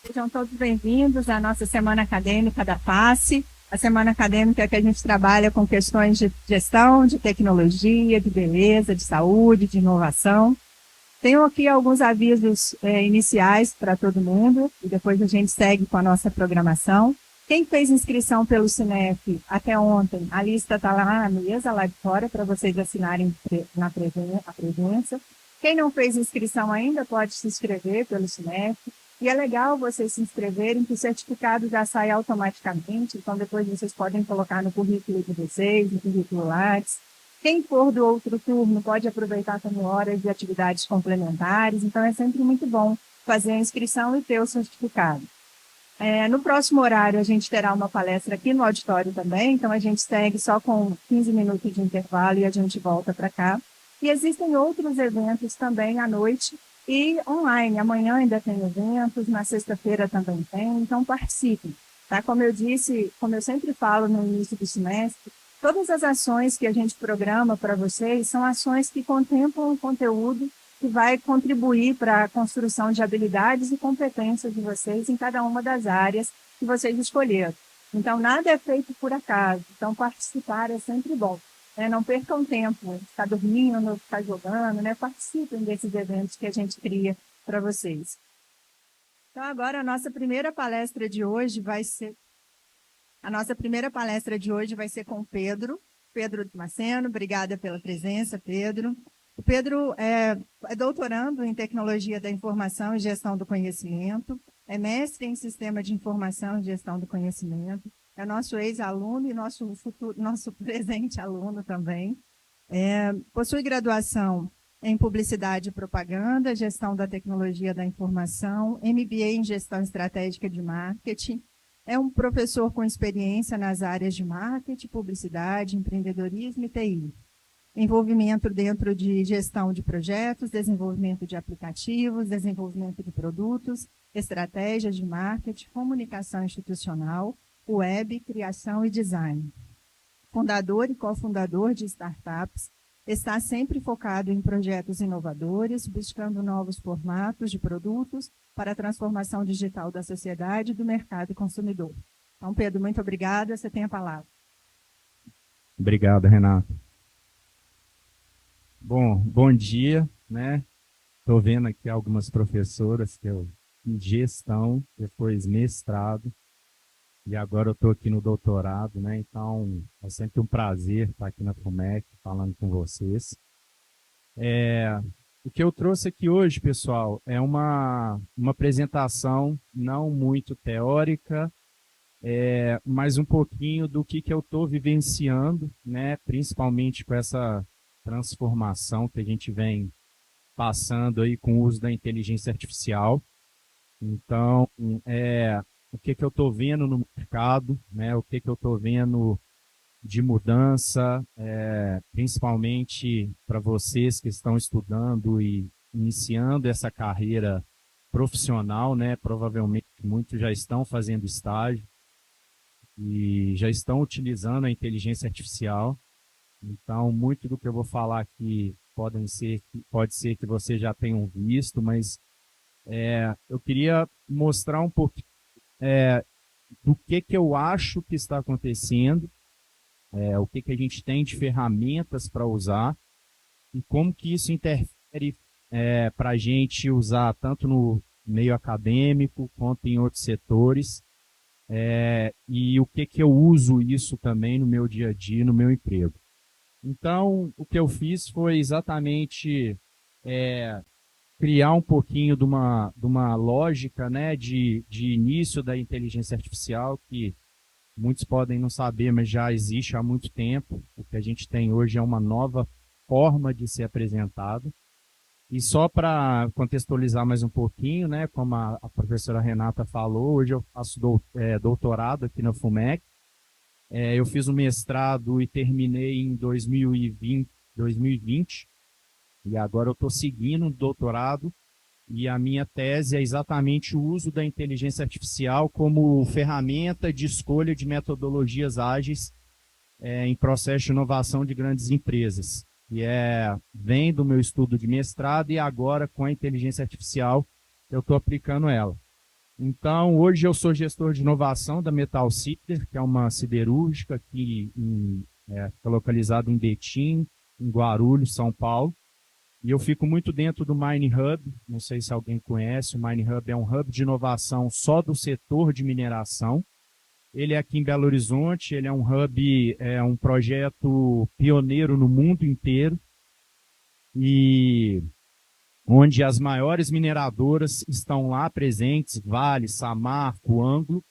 Sejam todos bem-vindos à nossa Semana Acadêmica da FACE, a Semana Acadêmica que a gente trabalha com questões de gestão, de tecnologia, de beleza, de saúde, de inovação. Tenho aqui alguns avisos iniciais para todo mundo, e depois a gente segue com a nossa programação. Quem fez inscrição pelo Cinef até ontem, a lista está lá na mesa, lá de fora, para vocês assinarem a presença. Quem não fez inscrição ainda pode se inscrever pelo Cinef. E é legal vocês se inscreverem, que o certificado já sai automaticamente, então depois vocês podem colocar no currículo de vocês, no currículo Lattes. Quem for do outro turno pode aproveitar como horas de atividades complementares, então é sempre muito bom fazer a inscrição e ter o certificado. No próximo horário a gente terá uma palestra aqui no auditório também, então a gente segue só com 15 minutos de intervalo e a gente volta para cá. E existem outros eventos também à noite, e online, amanhã ainda tem eventos, na sexta-feira também tem, então participem. Tá? Como eu disse, como eu sempre falo no início do semestre, todas as ações que a gente programa para vocês são ações que contemplam um conteúdo que vai contribuir para a construção de habilidades e competências de vocês em cada uma das áreas que vocês escolheram. Então, nada é feito por acaso, então participar é sempre bom. Não percam tempo, ficar dormindo, ficar jogando, participem desses eventos que a gente cria para vocês. Então, agora a nossa primeira palestra de hoje vai ser com o Pedro Damasceno. Obrigada pela presença, Pedro. O Pedro é doutorando em Tecnologia da Informação e Gestão do Conhecimento, é mestre em Sistema de Informação e Gestão do Conhecimento, é nosso ex-aluno e nosso presente aluno também. Possui graduação em Publicidade e Propaganda, Gestão da Tecnologia da Informação, MBA em Gestão Estratégica de Marketing. É um professor com experiência nas áreas de marketing, publicidade, empreendedorismo e TI. Envolvimento dentro de gestão de projetos, desenvolvimento de aplicativos, desenvolvimento de produtos, estratégias de marketing, comunicação institucional, web, criação e design. Fundador e cofundador de startups, está sempre focado em projetos inovadores, buscando novos formatos de produtos para a transformação digital da sociedade e do mercado consumidor. Então, Pedro, muito obrigada. Você tem a palavra. Obrigado, Renato. Bom dia, né? Estou vendo aqui algumas professoras que eu em gestão, depois mestrado, e agora eu estou aqui no doutorado, né? Então, é sempre um prazer estar aqui na FUMEC falando com vocês. O que eu trouxe aqui hoje, pessoal, é uma apresentação não muito teórica, mas um pouquinho do que eu estou vivenciando, né? Principalmente com essa transformação que a gente vem passando aí com o uso da inteligência artificial. Então, o que eu estou vendo no mercado, né? O que eu estou vendo de mudança, principalmente para vocês que estão estudando e iniciando essa carreira profissional, né? Provavelmente muitos já estão fazendo estágio e já estão utilizando a inteligência artificial. Então, muito do que eu vou falar aqui pode ser que vocês já tenham visto, mas eu queria mostrar um pouquinho do que eu acho que está acontecendo, o que a gente tem de ferramentas para usar e como que isso interfere para a gente usar tanto no meio acadêmico quanto em outros setores, e o que eu uso isso também no meu dia a dia, no meu emprego. Então, o que eu fiz foi exatamente criar um pouquinho de uma lógica, né, de início da inteligência artificial, que muitos podem não saber, mas já existe há muito tempo. O que a gente tem hoje é uma nova forma de ser apresentado. E só para contextualizar mais um pouquinho, né, como a professora Renata falou, hoje eu faço doutorado aqui na FUMEC. Eu fiz um mestrado e terminei em 2020, e agora eu estou seguindo o doutorado, e a minha tese é exatamente o uso da inteligência artificial como ferramenta de escolha de metodologias ágeis em processo de inovação de grandes empresas. E vem do meu estudo de mestrado, e agora com a inteligência artificial eu estou aplicando ela. Então, hoje eu sou gestor de inovação da Metal Cider, que é uma siderúrgica que fica localizada em Betim, em Guarulhos, São Paulo. E eu fico muito dentro do Mine Hub, não sei se alguém conhece, o Mine Hub é um hub de inovação só do setor de mineração. Ele é aqui em Belo Horizonte, ele é um hub, é um projeto pioneiro no mundo inteiro, e onde as maiores mineradoras estão lá presentes, Vale, Samarco, Anglo,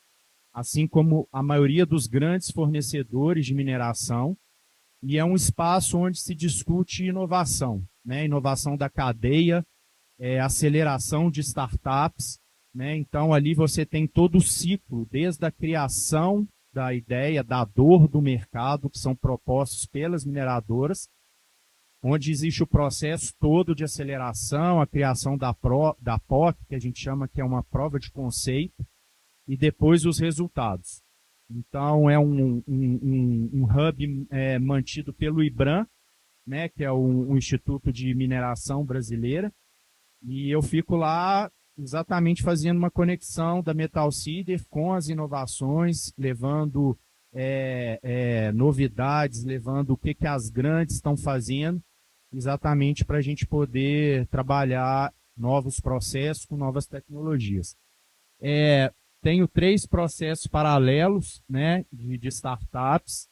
assim como a maioria dos grandes fornecedores de mineração, e é um espaço onde se discute inovação, né? Inovação da cadeia, aceleração de startups, né? Então ali você tem todo o ciclo, desde a criação da ideia, da dor do mercado, que são propostos pelas mineradoras, onde existe o processo todo de aceleração, a criação da POC, que a gente chama que é uma prova de conceito, e depois os resultados. Então, é um hub mantido pelo IBRAM, né, que é o Instituto de Mineração Brasileira, e eu fico lá exatamente fazendo uma conexão da Metal Cider com as inovações, levando novidades, levando o que as grandes estão fazendo, exatamente para a gente poder trabalhar novos processos com novas tecnologias. Tenho 3 processos paralelos, né, de startups,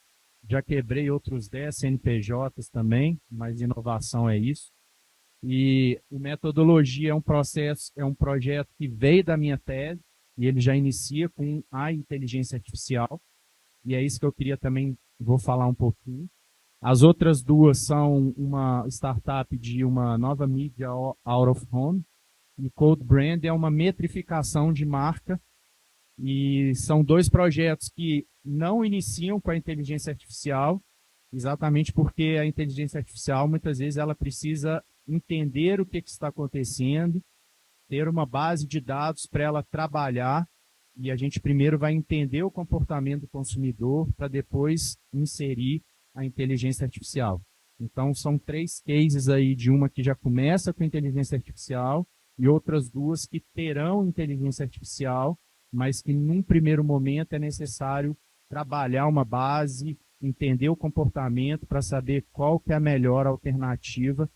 já quebrei outros 10 CNPJs também, mas inovação é isso. E o Metodologia é um projeto que veio da minha tese, e ele já inicia com a inteligência artificial, e é isso que eu queria também, vou falar um pouquinho. As outras 2 são uma startup de uma nova mídia out of home, e Code Brand é uma metrificação de marca, e são 2 projetos que não iniciam com a inteligência artificial, exatamente porque a inteligência artificial, muitas vezes, ela precisa entender o que está acontecendo, ter uma base de dados para ela trabalhar, e a gente primeiro vai entender o comportamento do consumidor para depois inserir a inteligência artificial. Então, são 3 cases aí, de uma que já começa com inteligência artificial e outras 2 que terão inteligência artificial, mas que num primeiro momento é necessário trabalhar uma base, entender o comportamento para saber qual que é a melhor alternativa,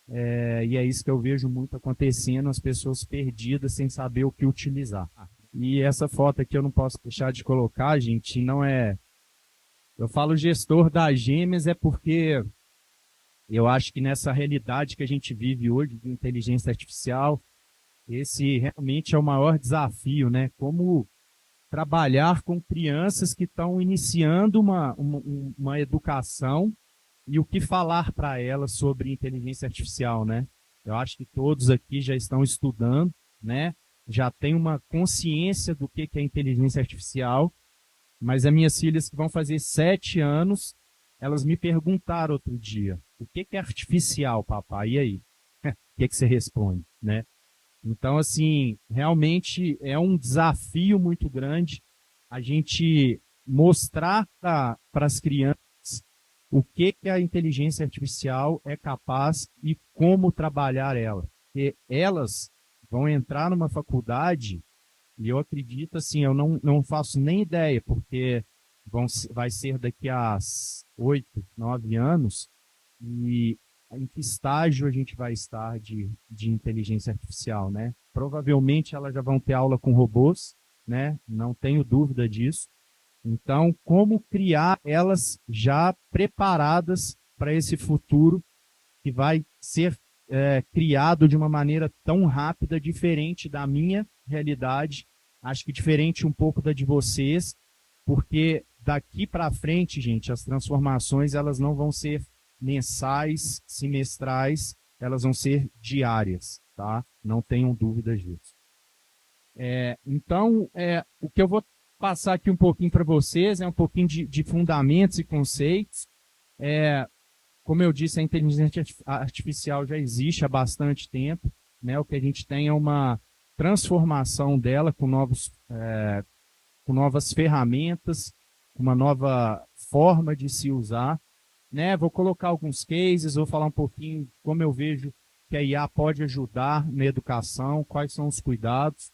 e é isso que eu vejo muito acontecendo, as pessoas perdidas sem saber o que utilizar. E essa foto aqui eu não posso deixar de colocar, gente, não é... Eu falo gestor da Gêmeas porque eu acho que nessa realidade que a gente vive hoje de inteligência artificial, esse realmente é o maior desafio, né? Como trabalhar com crianças que estão iniciando uma educação e o que falar para elas sobre inteligência artificial, né? Eu acho que todos aqui já estão estudando, né? Já têm uma consciência do que é inteligência artificial, mas as minhas filhas que vão fazer 7 anos, elas me perguntaram outro dia, o que é artificial, papai? E aí? O que você responde, né? Então, assim, realmente é um desafio muito grande a gente mostrar para as crianças o que a inteligência artificial é capaz e como trabalhar ela. Porque elas vão entrar numa faculdade e eu acredito, assim, eu não faço nem ideia, porque vai ser daqui a 8, 9 anos, e em que estágio a gente vai estar de inteligência artificial, né? Provavelmente elas já vão ter aula com robôs, né? Não tenho dúvida disso. Então, como criar elas já preparadas para esse futuro que vai ser criado de uma maneira tão rápida, diferente da minha realidade, acho que diferente um pouco da de vocês, porque daqui para frente, gente, as transformações elas não vão ser mensais, semestrais, elas vão ser diárias, tá? Não tenham dúvidas disso. Então, o que eu vou passar aqui um pouquinho para vocês é um pouquinho de fundamentos e conceitos. Como eu disse, a inteligência artificial já existe há bastante tempo, né? O que a gente tem é uma transformação dela com novas ferramentas, uma nova forma de se usar, né? Vou colocar alguns cases, vou falar um pouquinho como eu vejo que a IA pode ajudar na educação, quais são os cuidados.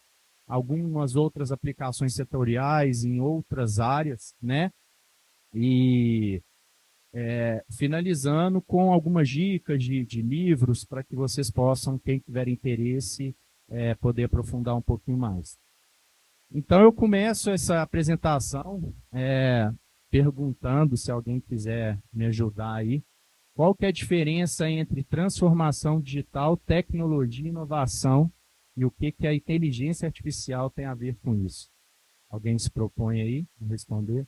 algumas outras aplicações setoriais em outras áreas, né? E finalizando com algumas dicas de livros para que vocês possam, quem tiver interesse, poder aprofundar um pouquinho mais. Então, eu começo essa apresentação perguntando, se alguém quiser me ajudar aí, qual que é a diferença entre transformação digital, tecnologia e inovação e o que a inteligência artificial tem a ver com isso? Alguém se propõe aí a responder?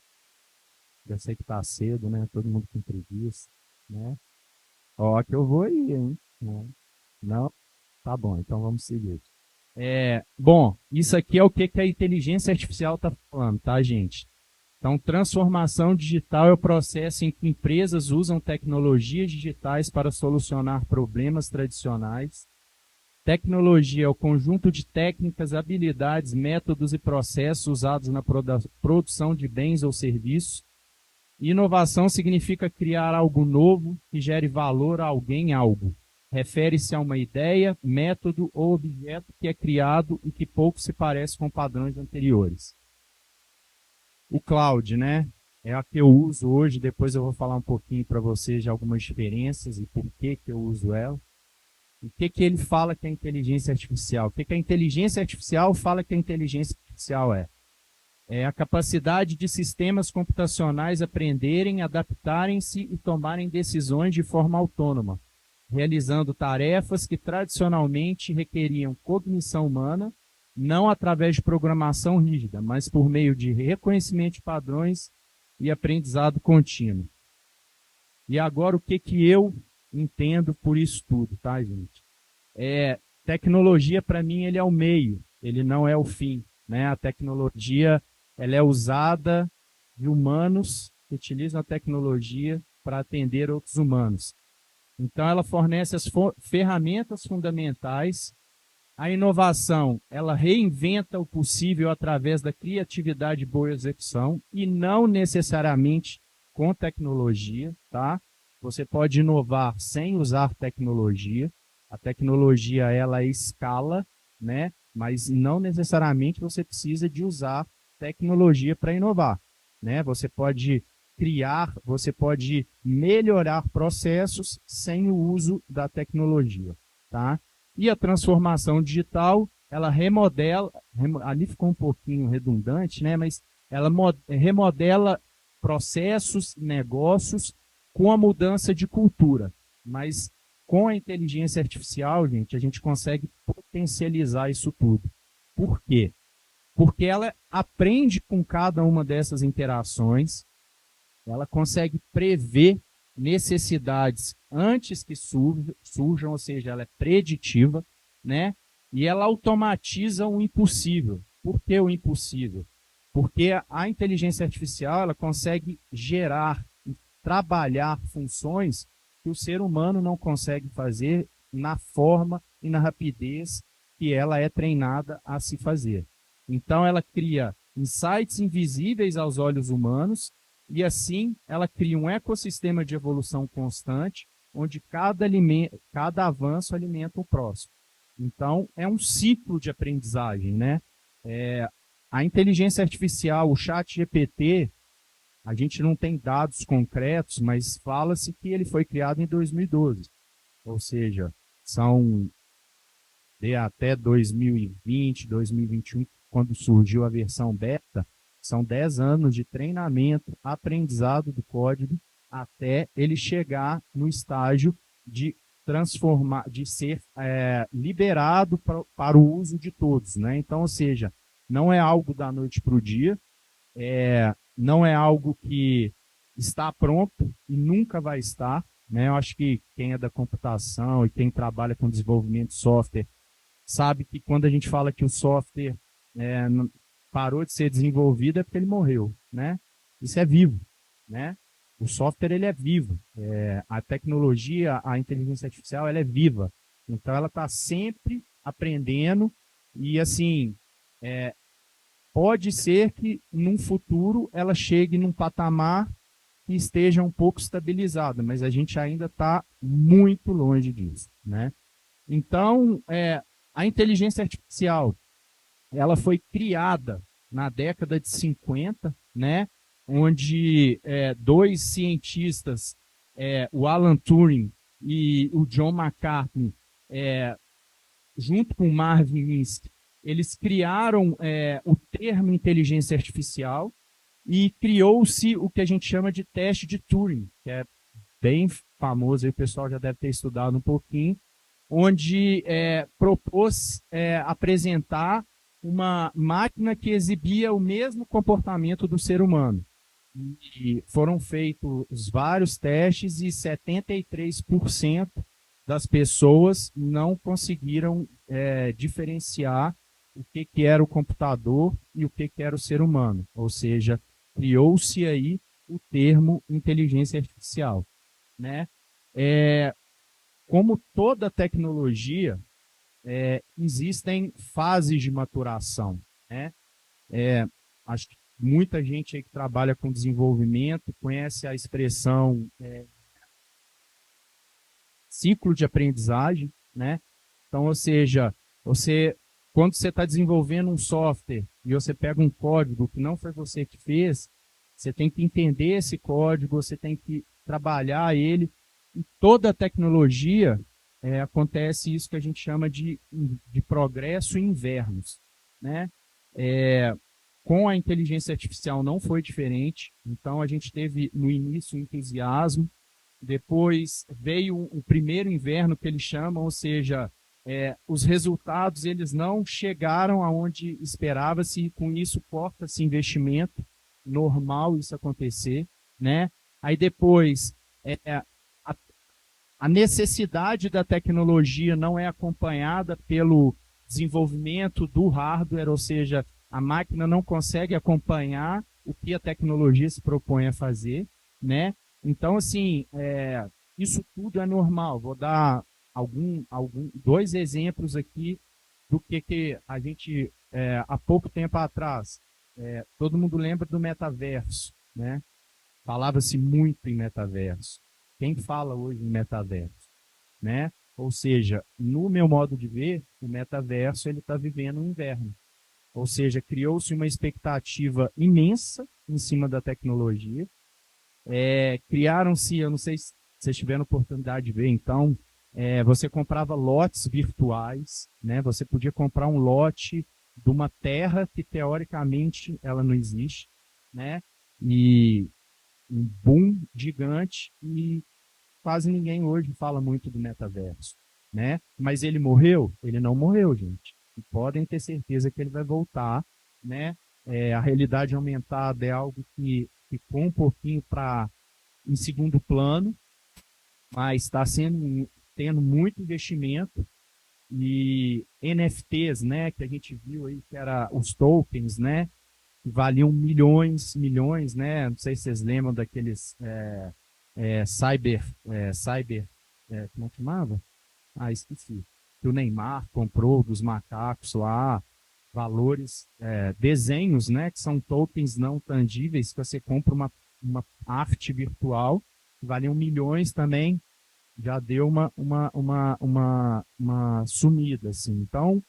Já sei que está cedo, né? Todo mundo com preguiça, né? Ó, que eu vou aí, hein? Não? Tá bom, então vamos seguir. Bom, isso aqui é o que a inteligência artificial está falando, tá, gente? Então, transformação digital é o processo em que empresas usam tecnologias digitais para solucionar problemas tradicionais. Tecnologia é o conjunto de técnicas, habilidades, métodos e processos usados na produção de bens ou serviços. Inovação significa criar algo novo que gere valor a alguém, algo. Refere-se a uma ideia, método ou objeto que é criado e que pouco se parece com padrões anteriores. O cloud, né? É a que eu uso hoje, depois eu vou falar um pouquinho para vocês de algumas diferenças e por que eu uso ela. O que ele fala que é inteligência artificial? O que a inteligência artificial fala que a inteligência artificial é? É a capacidade de sistemas computacionais aprenderem, adaptarem-se e tomarem decisões de forma autônoma, realizando tarefas que tradicionalmente requeriam cognição humana, não através de programação rígida, mas por meio de reconhecimento de padrões e aprendizado contínuo. E agora, o que eu entendo por isso tudo, tá, gente? Tecnologia, para mim, ele é o meio, ele não é o fim, né? A tecnologia, ela é usada de humanos que utilizam a tecnologia para atender outros humanos. Então, ela fornece as ferramentas fundamentais. A inovação, ela reinventa o possível através da criatividade e boa execução, e não necessariamente com tecnologia, tá? Você pode inovar sem usar tecnologia. A tecnologia, ela escala, né? Mas não necessariamente você precisa de usar tecnologia para inovar, né? Você pode criar, você pode melhorar processos sem o uso da tecnologia, tá? E a transformação digital, ela remodela, ali ficou um pouquinho redundante, né? Mas ela remodela processos, negócios com a mudança de cultura. Mas com a inteligência artificial, gente, a gente consegue potencializar isso tudo. Por quê? Porque ela aprende com cada uma dessas interações, ela consegue prever necessidades antes que surjam, ou seja, ela é preditiva, né? E ela automatiza o impossível. Por que o impossível? Porque a inteligência artificial, ela consegue gerar e trabalhar funções que o ser humano não consegue fazer na forma e na rapidez que ela é treinada a se fazer. Então, ela cria insights invisíveis aos olhos humanos e, assim, ela cria um ecossistema de evolução constante, onde cada avanço alimenta o próximo. Então, é um ciclo de aprendizagem, né? A inteligência artificial, o ChatGPT, a gente não tem dados concretos, mas fala-se que ele foi criado em 2012. Ou seja, são até 2020, 2021, quando surgiu a versão beta, são 10 anos de treinamento, aprendizado do código, até ele chegar no estágio de transformar, de ser liberado para o uso de todos, né? Então, ou seja, não é algo da noite para o dia, não é algo que está pronto e nunca vai estar, né? Eu acho que quem é da computação e quem trabalha com desenvolvimento de software sabe que quando a gente fala que o software parou de ser desenvolvido é porque ele morreu, né? Isso é vivo, né? O software, ele é vivo. A tecnologia, a inteligência artificial, ela é viva. Então, ela está sempre aprendendo e, assim, pode ser que, num futuro, ela chegue num patamar que esteja um pouco estabilizada, mas a gente ainda está muito longe disso, né? Então, a inteligência artificial, ela foi criada na década de 50, né, onde dois cientistas, o Alan Turing e o John McCartney, junto com o Marvin Minsky, eles criaram o termo inteligência artificial e criou-se o que a gente chama de teste de Turing, que é bem famoso, aí o pessoal já deve ter estudado um pouquinho, onde propôs apresentar uma máquina que exibia o mesmo comportamento do ser humano. E foram feitos vários testes e 73% das pessoas não conseguiram diferenciar o que era o computador e o que era o ser humano. Ou seja, criou-se aí o termo inteligência artificial, né? Como toda tecnologia, existem fases de maturação, né? Acho que muita gente aí que trabalha com desenvolvimento conhece a expressão ciclo de aprendizagem, né? Então, ou seja, quando você está desenvolvendo um software e você pega um código que não foi você que fez, você tem que entender esse código, você tem que trabalhar ele. Em toda a tecnologia acontece isso que a gente chama de progresso em invernos, né? Com a inteligência artificial não foi diferente. Então, a gente teve no início o entusiasmo, depois veio o primeiro inverno que eles chamam, ou seja, os resultados eles não chegaram aonde esperava-se, e com isso corta-se investimento, normal isso acontecer, né? Aí depois a necessidade da tecnologia não é acompanhada pelo desenvolvimento do hardware, ou seja, a máquina não consegue acompanhar o que a tecnologia se propõe a fazer, né? Então, assim, isso tudo é normal. Vou dar dois exemplos aqui do que a gente, há pouco tempo atrás, todo mundo lembra do metaverso, né? Falava-se muito em metaverso. Quem fala hoje em metaverso, né? Ou seja, no meu modo de ver, o metaverso ele está vivendo um inverno. Ou seja, criou-se uma expectativa imensa em cima da tecnologia. Criaram-se, eu não sei se vocês tiveram oportunidade de ver, então, você comprava lotes virtuais, né? Você podia comprar um lote de uma terra que, teoricamente, ela não existe, né? E um boom gigante e quase ninguém hoje fala muito do metaverso, né? Mas ele morreu? Ele não morreu, gente. E podem ter certeza que ele vai voltar, né? A realidade aumentada é algo que ficou um pouquinho em segundo plano, mas está tendo muito investimento e NFTs, né? Que a gente viu aí que era os tokens, né? Que valiam milhões, né? Não sei se vocês lembram daqueles como é que chamava? Ah, esqueci. Que o Neymar comprou dos macacos lá, valores, desenhos, né? Que são tokens não tangíveis, que você compra uma arte virtual, que valiam milhões também, já deu uma sumida, assim. Então,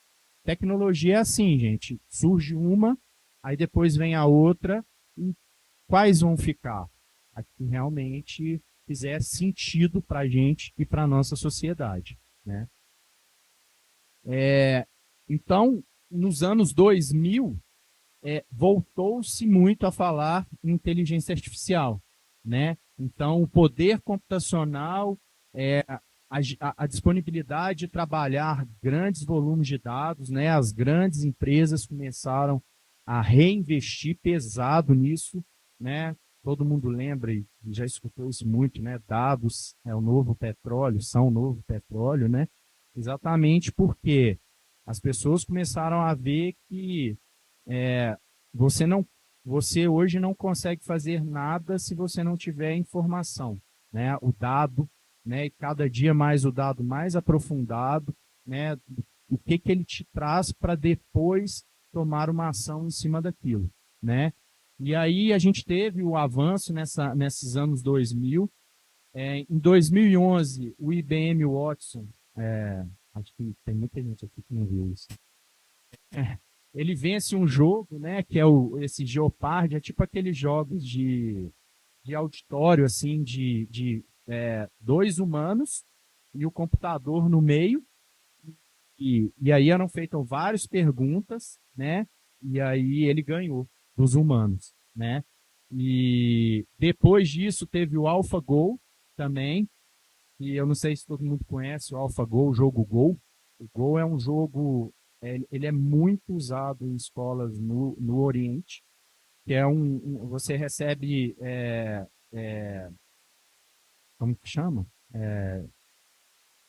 tecnologia é assim, gente. Surge uma, aí depois vem a outra, e quais vão ficar? A que realmente fizer sentido para a gente e para a nossa sociedade, né? Então, nos anos 2000, voltou-se muito a falar em inteligência artificial, né? Então, o poder computacional, a disponibilidade de trabalhar grandes volumes de dados, né? As grandes empresas começaram a reinvestir pesado nisso, né? Todo mundo lembra e já escutou isso muito, né? Dados é o novo petróleo, são o novo petróleo, né? Exatamente porque as pessoas começaram a ver que você hoje não consegue fazer nada se você não tiver informação, né? O dado, né? E cada dia mais o dado mais aprofundado, né? O que ele te traz para depois tomar uma ação em cima daquilo, né? E aí a gente teve o avanço nesses anos 2000. Em 2011, o IBM Watson, acho que tem muita gente aqui que não viu isso. ele vence um jogo, né, que é esse Jeopardy, é tipo aqueles jogos de auditório, assim, dois humanos e o computador no meio, e aí eram feitas várias perguntas, né, e aí ele ganhou dos humanos, né, e depois disso teve o AlphaGo também, e eu não sei se todo mundo conhece o AlphaGo, o jogo Go. O Go é um jogo, ele é muito usado em escolas no Oriente, que é você recebe, como que chama?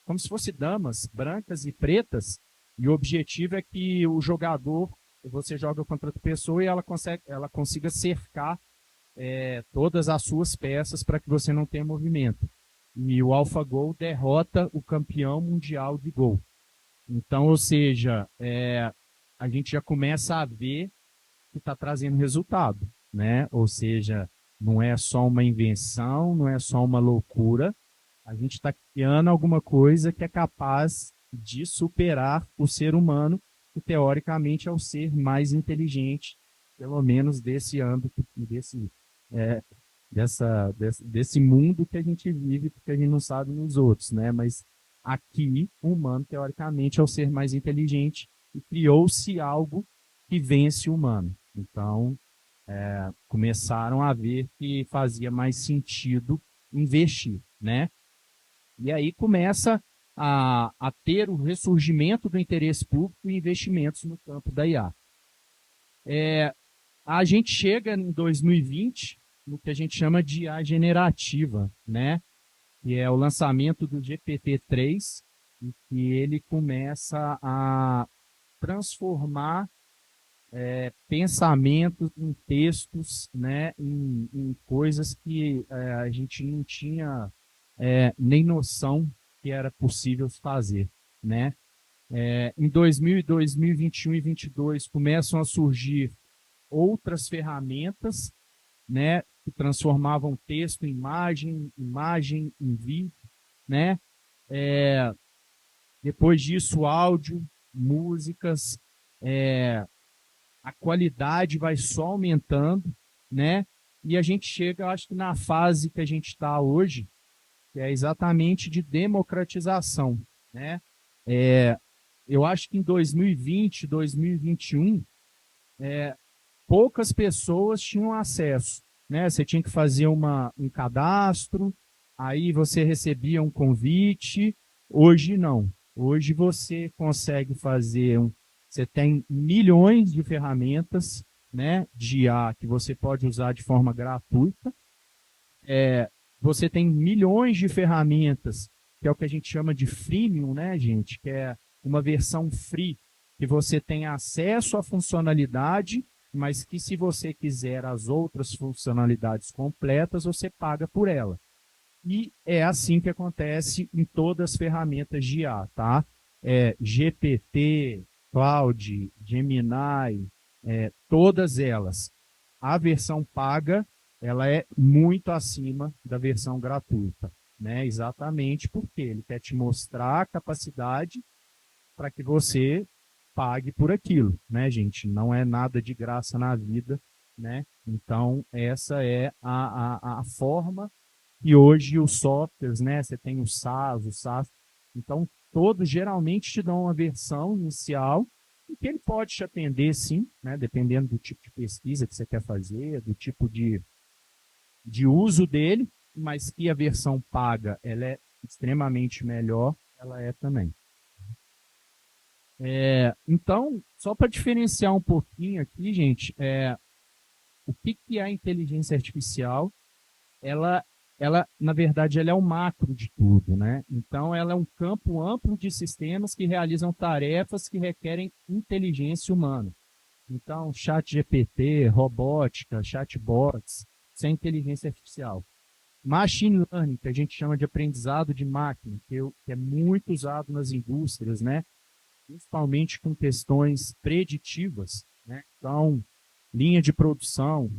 Como se fosse damas brancas e pretas, e o objetivo é que o jogador, você joga contra outra pessoa e ela consiga cercar todas as suas peças para que você não tenha movimento. E o AlphaGo derrota o campeão mundial de Go. Então, ou seja, a gente já começa a ver que está trazendo resultado, né? Ou seja, não é só uma invenção, não é só uma loucura, a gente está criando alguma coisa que é capaz de superar o ser humano, que teoricamente é o ser mais inteligente, pelo menos desse âmbito, desse mundo que a gente vive, porque a gente não sabe nos outros, né? Mas aqui, o humano, teoricamente, é o ser mais inteligente e criou-se algo que vence o humano. Então, começaram a ver que fazia mais sentido investir, né? E aí começa a ter o ressurgimento do interesse público e investimentos no campo da IA. A gente chega em 2020 no que a gente chama de IA generativa, né? Que é o lançamento do GPT-3, e que ele começa a transformar pensamentos em textos, né, em coisas que a gente não tinha nem noção que era possível fazer, né? Em 2021 e 2022 começam a surgir outras ferramentas, né, que transformavam texto em imagem, imagem em vídeo, né? Depois disso, áudio, músicas, a qualidade vai só aumentando, né? E a gente chega, acho que na fase que a gente está hoje, que é exatamente de democratização, né? Eu acho que em 2020, 2021, poucas pessoas tinham acesso, né? Você tinha que fazer um cadastro, aí você recebia um convite. Hoje não. Hoje você consegue fazer você tem milhões de ferramentas, né, de IA que você pode usar de forma gratuita. Você tem milhões de ferramentas, que é o que a gente chama de freemium, né, gente? Que é uma versão free, que você tem acesso à funcionalidade, mas que se você quiser as outras funcionalidades completas, você paga por ela. E é assim que acontece em todas as ferramentas de IA, tá? GPT, Cloud, Gemini, todas elas. A versão paga, ela é muito acima da versão gratuita, né? Exatamente porque ele quer te mostrar a capacidade para que você pague por aquilo, né, gente? Não é nada de graça na vida, né? Então, essa é a forma que hoje os softwares, né? Você tem o SaaS, o SaaS. Então, todos geralmente te dão uma versão inicial, e que ele pode te atender, sim, né? Dependendo do tipo de pesquisa que você quer fazer, do tipo de uso dele, mas que a versão paga ela é extremamente melhor, ela é também. Então, só para diferenciar um pouquinho aqui, gente, o que é a inteligência artificial? Ela, na verdade, ela é o macro de tudo, né? Então, ela é um campo amplo de sistemas que realizam tarefas que requerem inteligência humana. Então, chat GPT, robótica, chatbots, isso é inteligência artificial. Machine learning, que a gente chama de aprendizado de máquina, que é muito usado nas indústrias, né? Principalmente com questões preditivas, né? Então, linha de produção,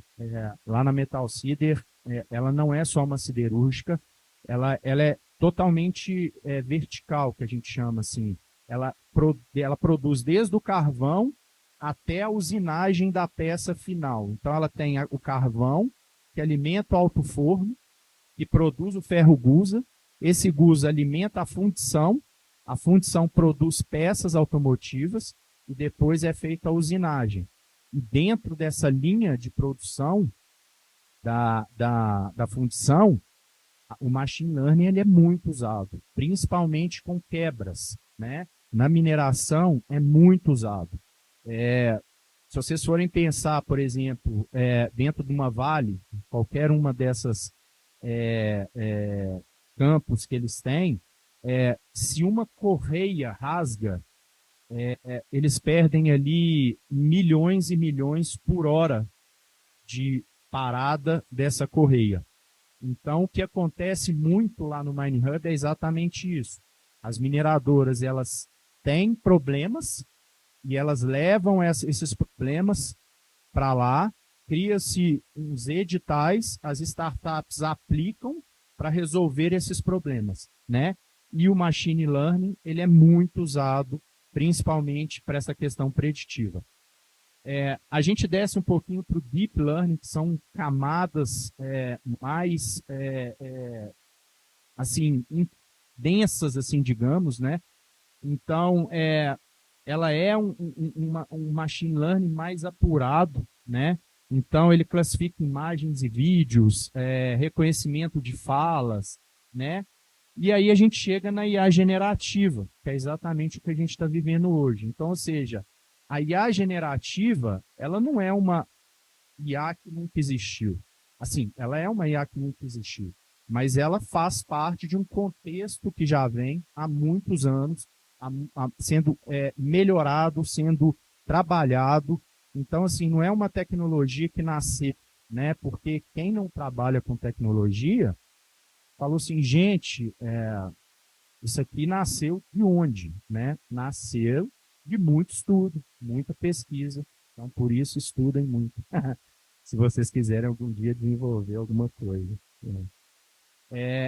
lá na Metal Cider, ela não é só uma siderúrgica, ela é totalmente vertical, que a gente chama assim. Ela produz desde o carvão até a usinagem da peça final. Então, ela tem o carvão, que alimenta o alto-forno, que produz o ferro gusa. Esse gusa alimenta a fundição produz peças automotivas e depois é feita a usinagem. E dentro dessa linha de produção da fundição, o machine learning ele é muito usado, principalmente com quebras, né? Na mineração é muito usado. Se vocês forem pensar, por exemplo, dentro de uma vale, qualquer uma dessas campos que eles têm, se uma correia rasga, eles perdem ali milhões e milhões por hora de parada dessa correia. Então, o que acontece muito lá no Mining Hub é exatamente isso. As mineradoras, elas têm problemas e elas levam esses problemas para lá, cria-se uns editais, as startups aplicam para resolver esses problemas, né? E o machine learning, ele é muito usado, principalmente para essa questão preditiva. A gente desce um pouquinho para o deep learning, que são camadas mais assim, densas, assim, digamos, né? Então, ela é um machine learning mais apurado, né? Então, ele classifica imagens e vídeos, reconhecimento de falas, né? E aí a gente chega na IA generativa, que é exatamente o que a gente está vivendo hoje. Então, ou seja, a IA generativa, ela não é uma IA que nunca existiu. Assim, ela é uma IA que nunca existiu, mas ela faz parte de um contexto que já vem há muitos anos, sendo melhorado, sendo trabalhado. Então, assim, não é uma tecnologia que nasceu, né? Porque quem não trabalha com tecnologia falou assim, gente, isso aqui nasceu de onde, né? Nasceu de muito estudo, muita pesquisa. Então, por isso, estudem muito. Se vocês quiserem algum dia desenvolver alguma coisa.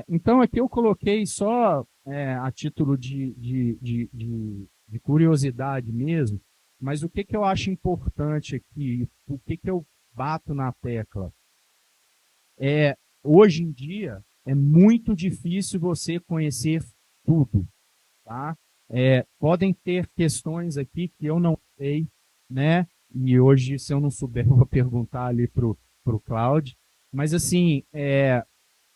Então, aqui eu coloquei só a título de curiosidade mesmo, mas o que eu acho importante aqui, o que eu bato na tecla? Hoje em dia, é muito difícil você conhecer tudo, tá? Podem ter questões aqui que eu não sei, né? E hoje, se eu não souber, eu vou perguntar ali pro Cláudio. Mas, assim,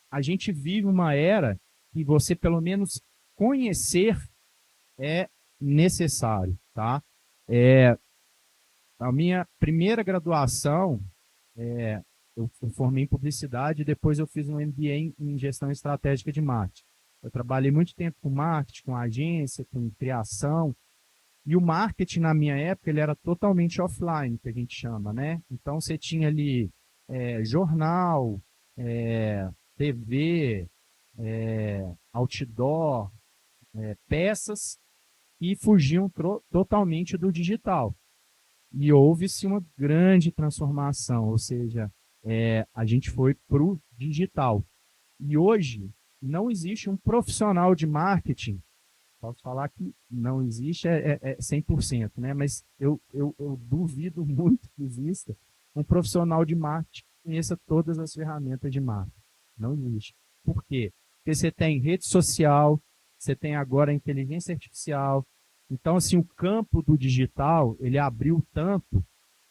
a gente vive uma era que você, pelo menos, conhecer é necessário, tá? A minha primeira graduação, eu formei em publicidade e depois eu fiz um MBA em gestão estratégica de marketing. Eu trabalhei muito tempo com marketing, com agência, com criação. E o marketing, na minha época, ele era totalmente offline, que a gente chama, né? Então, você tinha ali jornal, TV, outdoor, peças que fugiam totalmente do digital. E houve-se uma grande transformação, ou seja, a gente foi para o digital. E hoje não existe um profissional de marketing, posso falar que não existe 100%, né? Mas eu duvido muito que exista um profissional de marketing que conheça todas as ferramentas de marketing. Não existe. Por quê? Porque você tem rede social, você tem agora a inteligência artificial. Então, assim, o campo do digital, ele abriu tanto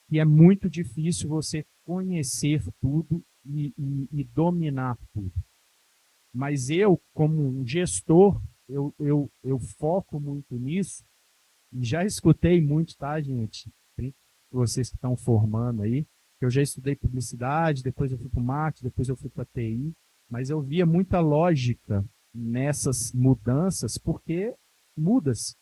que é muito difícil você conhecer tudo e dominar tudo. Mas eu, como um gestor, eu foco muito nisso e já escutei muito, tá, gente? Vocês que estão formando aí, eu já estudei publicidade, depois eu fui para o marketing, depois eu fui para a TI, mas eu via muita lógica nessas mudanças, porque muda-se.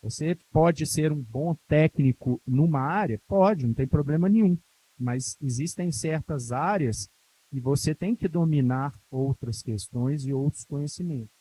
Você pode ser um bom técnico numa área? Pode, não tem problema nenhum. Mas existem certas áreas que você tem que dominar outras questões e outros conhecimentos.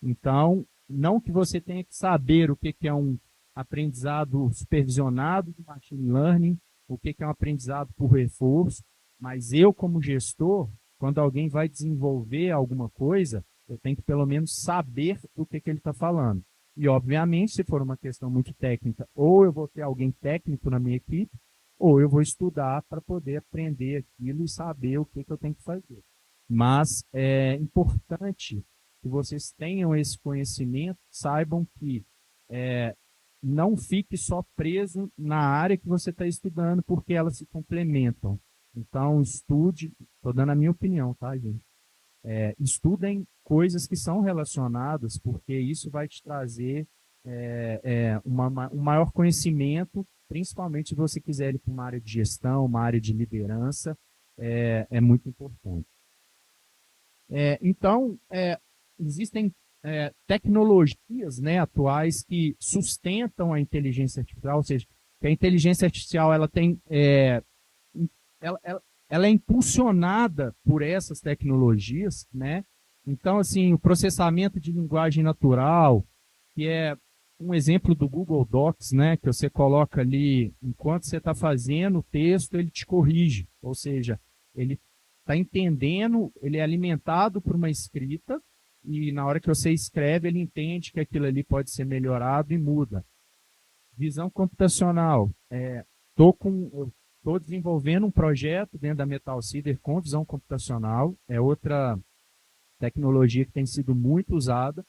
Então, não que você tenha que saber o que é um aprendizado supervisionado de machine learning, o que é um aprendizado por reforço, mas eu, como gestor, quando alguém vai desenvolver alguma coisa, eu tenho que pelo menos saber do que ele está falando. E, obviamente, se for uma questão muito técnica, ou eu vou ter alguém técnico na minha equipe, ou eu vou estudar para poder aprender aquilo e saber o que eu tenho que fazer. Mas é importante que vocês tenham esse conhecimento, saibam que não fique só preso na área que você está estudando, porque elas se complementam. Então, estude, estou dando a minha opinião, tá, gente? Estudem coisas que são relacionadas, porque isso vai te trazer um maior conhecimento, principalmente se você quiser ir para uma área de gestão, uma área de liderança, é muito importante. Então, existem tecnologias, né, atuais que sustentam a inteligência artificial, ou seja, que a inteligência artificial ela é impulsionada por essas tecnologias, né? Então, assim, o processamento de linguagem natural, que é um exemplo do Google Docs, né, que você coloca ali, enquanto você está fazendo o texto, ele te corrige, ou seja, ele está entendendo, ele é alimentado por uma escrita, e na hora que você escreve, ele entende que aquilo ali pode ser melhorado e muda. Visão computacional. Estou desenvolvendo um projeto dentro da Metal Cider com visão computacional. É outra tecnologia que tem sido muito usada.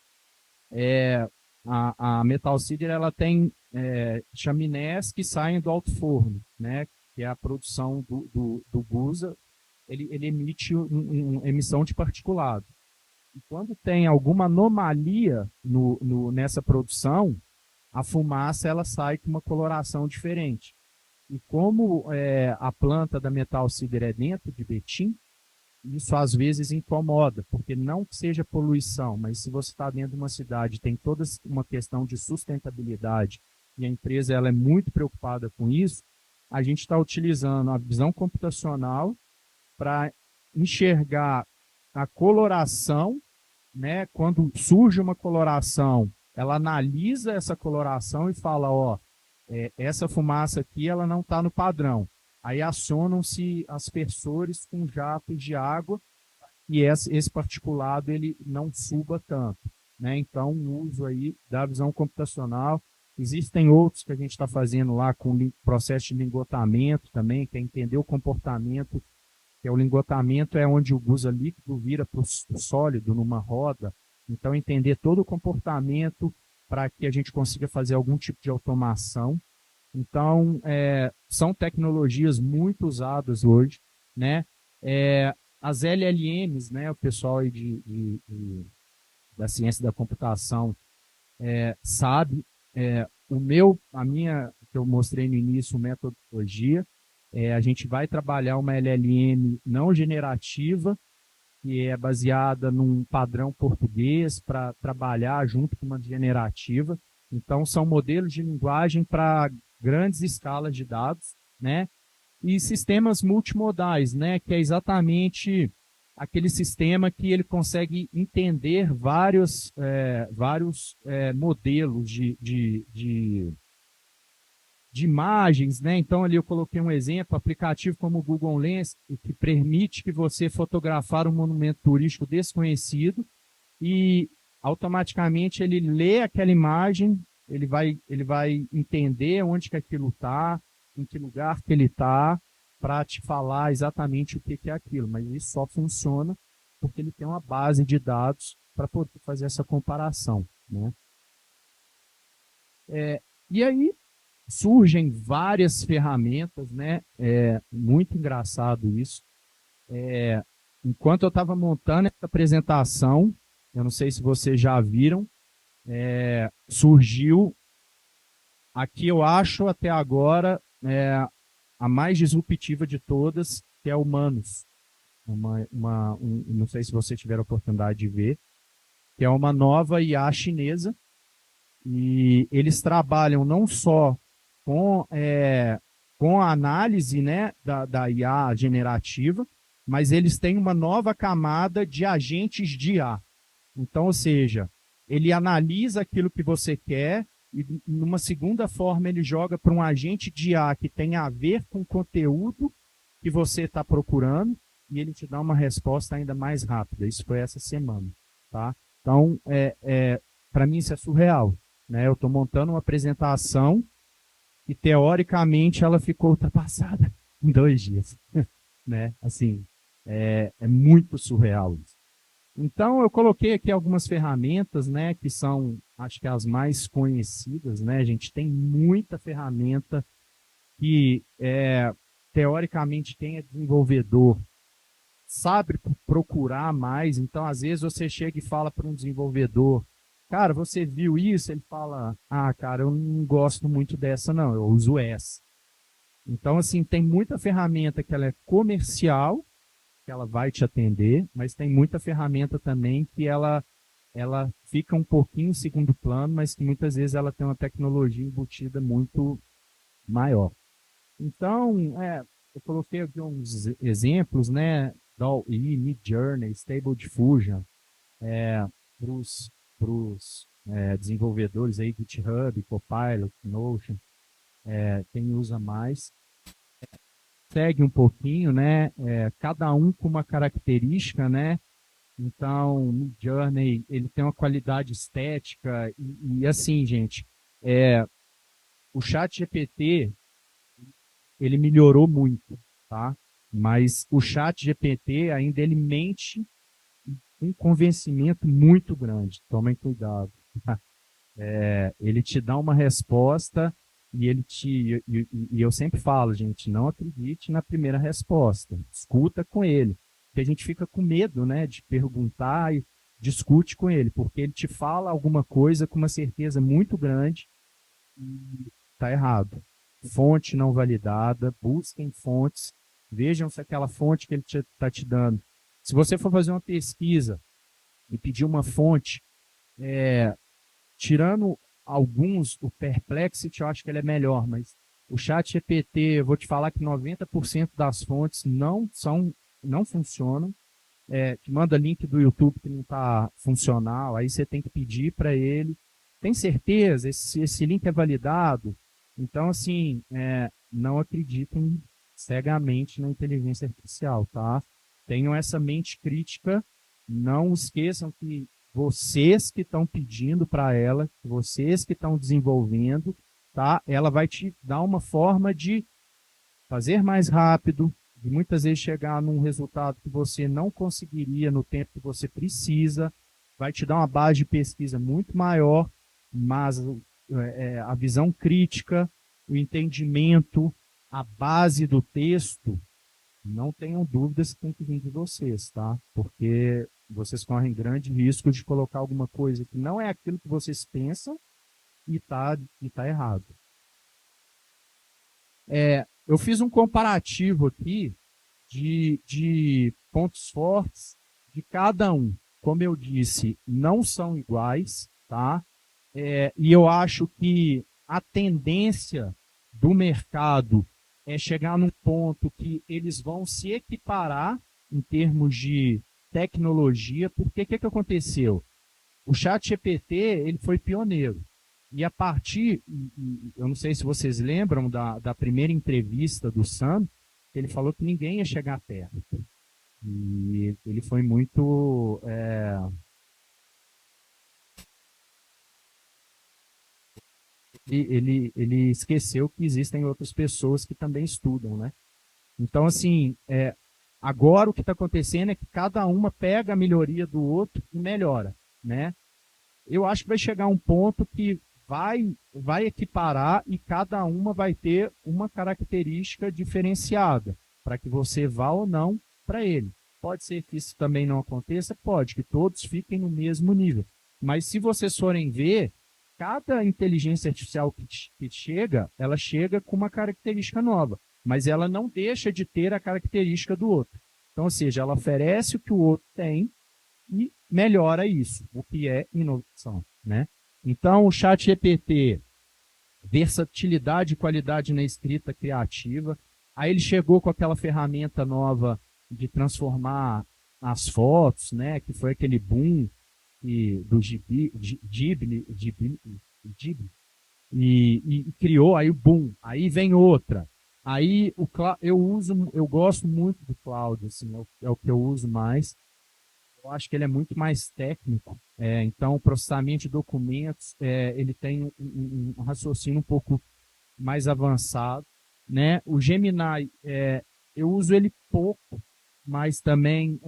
A Metal Cider ela tem chaminés que saem do alto forno, né? Que é a produção do Gusa. Ele emite emissão de particulado. E quando tem alguma anomalia nessa produção, a fumaça ela sai com uma coloração diferente. E como a planta da Metal Cider é dentro de Betim, isso às vezes incomoda, porque não que seja poluição, mas se você está dentro de uma cidade, tem toda uma questão de sustentabilidade, e a empresa ela é muito preocupada com isso, a gente está utilizando a visão computacional para enxergar a coloração, né? Quando surge uma coloração, ela analisa essa coloração e fala, essa fumaça aqui ela não está no padrão. Aí acionam-se aspersores com jatos de água e esse particulado ele não suba tanto, né? Então, o uso aí da visão computacional. Existem outros que a gente está fazendo lá com processo de lingotamento também, que é entender o comportamento, que é o lingotamento é onde o gusa líquido vira para o sólido numa roda. Então, entender todo o comportamento para que a gente consiga fazer algum tipo de automação. Então, são tecnologias muito usadas hoje, né? As LLMs, né? O pessoal aí da ciência da computação sabe. A minha, que eu mostrei no início, metodologia, a gente vai trabalhar uma LLM não generativa, que é baseada num padrão português para trabalhar junto com uma generativa. Então, são modelos de linguagem para grandes escalas de dados, né? E sistemas multimodais, né? Que é exatamente aquele sistema que ele consegue entender vários modelos de imagens, né? Então, ali eu coloquei um exemplo, aplicativo como o Google Lens, que permite que você fotografar um monumento turístico desconhecido e automaticamente ele lê aquela imagem, ele vai entender onde que aquilo está, em que lugar que ele está, para te falar exatamente o que é aquilo. Mas isso só funciona porque ele tem uma base de dados para poder fazer essa comparação, né? E aí surgem várias ferramentas, né? Muito engraçado isso. Enquanto eu estava montando essa apresentação, eu não sei se vocês já viram, surgiu aqui, eu acho, até agora, a mais disruptiva de todas, que é o Manus. Não sei se vocês tiveram a oportunidade de ver, que é uma nova IA chinesa, e eles trabalham não só com a análise, né, da IA generativa, mas eles têm uma nova camada de agentes de IA. Então, ou seja, ele analisa aquilo que você quer e, numa segunda forma, ele joga para um agente de IA que tem a ver com o conteúdo que você está procurando e ele te dá uma resposta ainda mais rápida. Isso foi essa semana, tá? Então, para mim isso é surreal. né? Eu estou montando uma apresentação e, teoricamente, ela ficou ultrapassada em 2 dias, né? Assim, é muito surreal isso. Então, eu coloquei aqui algumas ferramentas, né, que são, acho que as mais conhecidas, né? A gente tem muita ferramenta que, teoricamente, quem é desenvolvedor sabe procurar mais. Então, às vezes, você chega e fala para um desenvolvedor, cara, você viu isso? Ele fala, ah, cara, eu não gosto muito dessa, não, eu uso essa. Então, assim, tem muita ferramenta que ela é comercial, que ela vai te atender, mas tem muita ferramenta também que ela fica um pouquinho em segundo plano, mas que muitas vezes ela tem uma tecnologia embutida muito maior. Então, eu coloquei aqui uns exemplos, né? DALL-E, Midjourney, Stable Diffusion, para os desenvolvedores aí, GitHub, Copilot, Notion, quem usa mais. Segue um pouquinho, né? Cada um com uma característica, né? Então, o Midjourney, ele tem uma qualidade estética e assim, gente, o ChatGPT, ele melhorou muito, tá? Mas o ChatGPT ainda ele mente um convencimento muito grande. Tomem cuidado. Ele te dá uma resposta e e eu sempre falo, gente, não acredite na primeira resposta. Escuta com ele. Porque a gente fica com medo, né, de perguntar e discute com ele, porque ele te fala alguma coisa com uma certeza muito grande e está errado. Fonte não validada, busquem fontes, vejam se aquela fonte que ele está te dando. Se você for fazer uma pesquisa e pedir uma fonte, tirando alguns, o Perplexity eu acho que ele é melhor, mas o ChatGPT, eu vou te falar que 90% das fontes não funcionam. Te manda link do YouTube que não está funcional, aí você tem que pedir para ele. Tem certeza? Esse link é validado? Então, assim, não acreditem cegamente na inteligência artificial, tá? Tenham essa mente crítica, não esqueçam que vocês que estão pedindo para ela, vocês que estão desenvolvendo, tá? Ela vai te dar uma forma de fazer mais rápido, de muitas vezes chegar num resultado que você não conseguiria no tempo que você precisa, vai te dar uma base de pesquisa muito maior, mas a visão crítica, o entendimento, a base do texto, não tenham dúvidas que tem que vir de vocês, tá? Porque vocês correm grande risco de colocar alguma coisa que não é aquilo que vocês pensam e tá errado. Eu fiz um comparativo aqui de pontos fortes de cada um. Como eu disse, não são iguais, tá? E eu acho que a tendência do mercado é chegar num ponto que eles vão se equiparar em termos de tecnologia, porque o que aconteceu? O ChatGPT, ele foi pioneiro. E a partir, eu não sei se vocês lembram da primeira entrevista do Sam, ele falou que ninguém ia chegar perto. E ele foi muito... Ele esqueceu que existem outras pessoas que também estudam, né? Então, assim, agora o que está acontecendo é que cada uma pega a melhoria do outro e melhora, né? Eu acho que vai chegar um ponto que vai equiparar e cada uma vai ter uma característica diferenciada para que você vá ou não para ele. Pode ser que isso também não aconteça? Pode, que todos fiquem no mesmo nível. Mas se vocês forem ver, cada inteligência artificial que chega, ela chega com uma característica nova, mas ela não deixa de ter a característica do outro. Então, ou seja, ela oferece o que o outro tem e melhora isso, o que é inovação, né? Então, o ChatGPT, versatilidade e qualidade na escrita criativa. Aí ele chegou com aquela ferramenta nova de transformar as fotos, né? Que foi aquele boom do Ghibli, e criou aí o boom. Aí vem outra. Aí eu gosto muito do Cloud, assim, é o que eu uso mais. eu acho que ele é muito mais técnico. Então, o processamento de documentos, ele tem um raciocínio um pouco mais avançado, né? O Gemini, eu uso ele pouco, mas também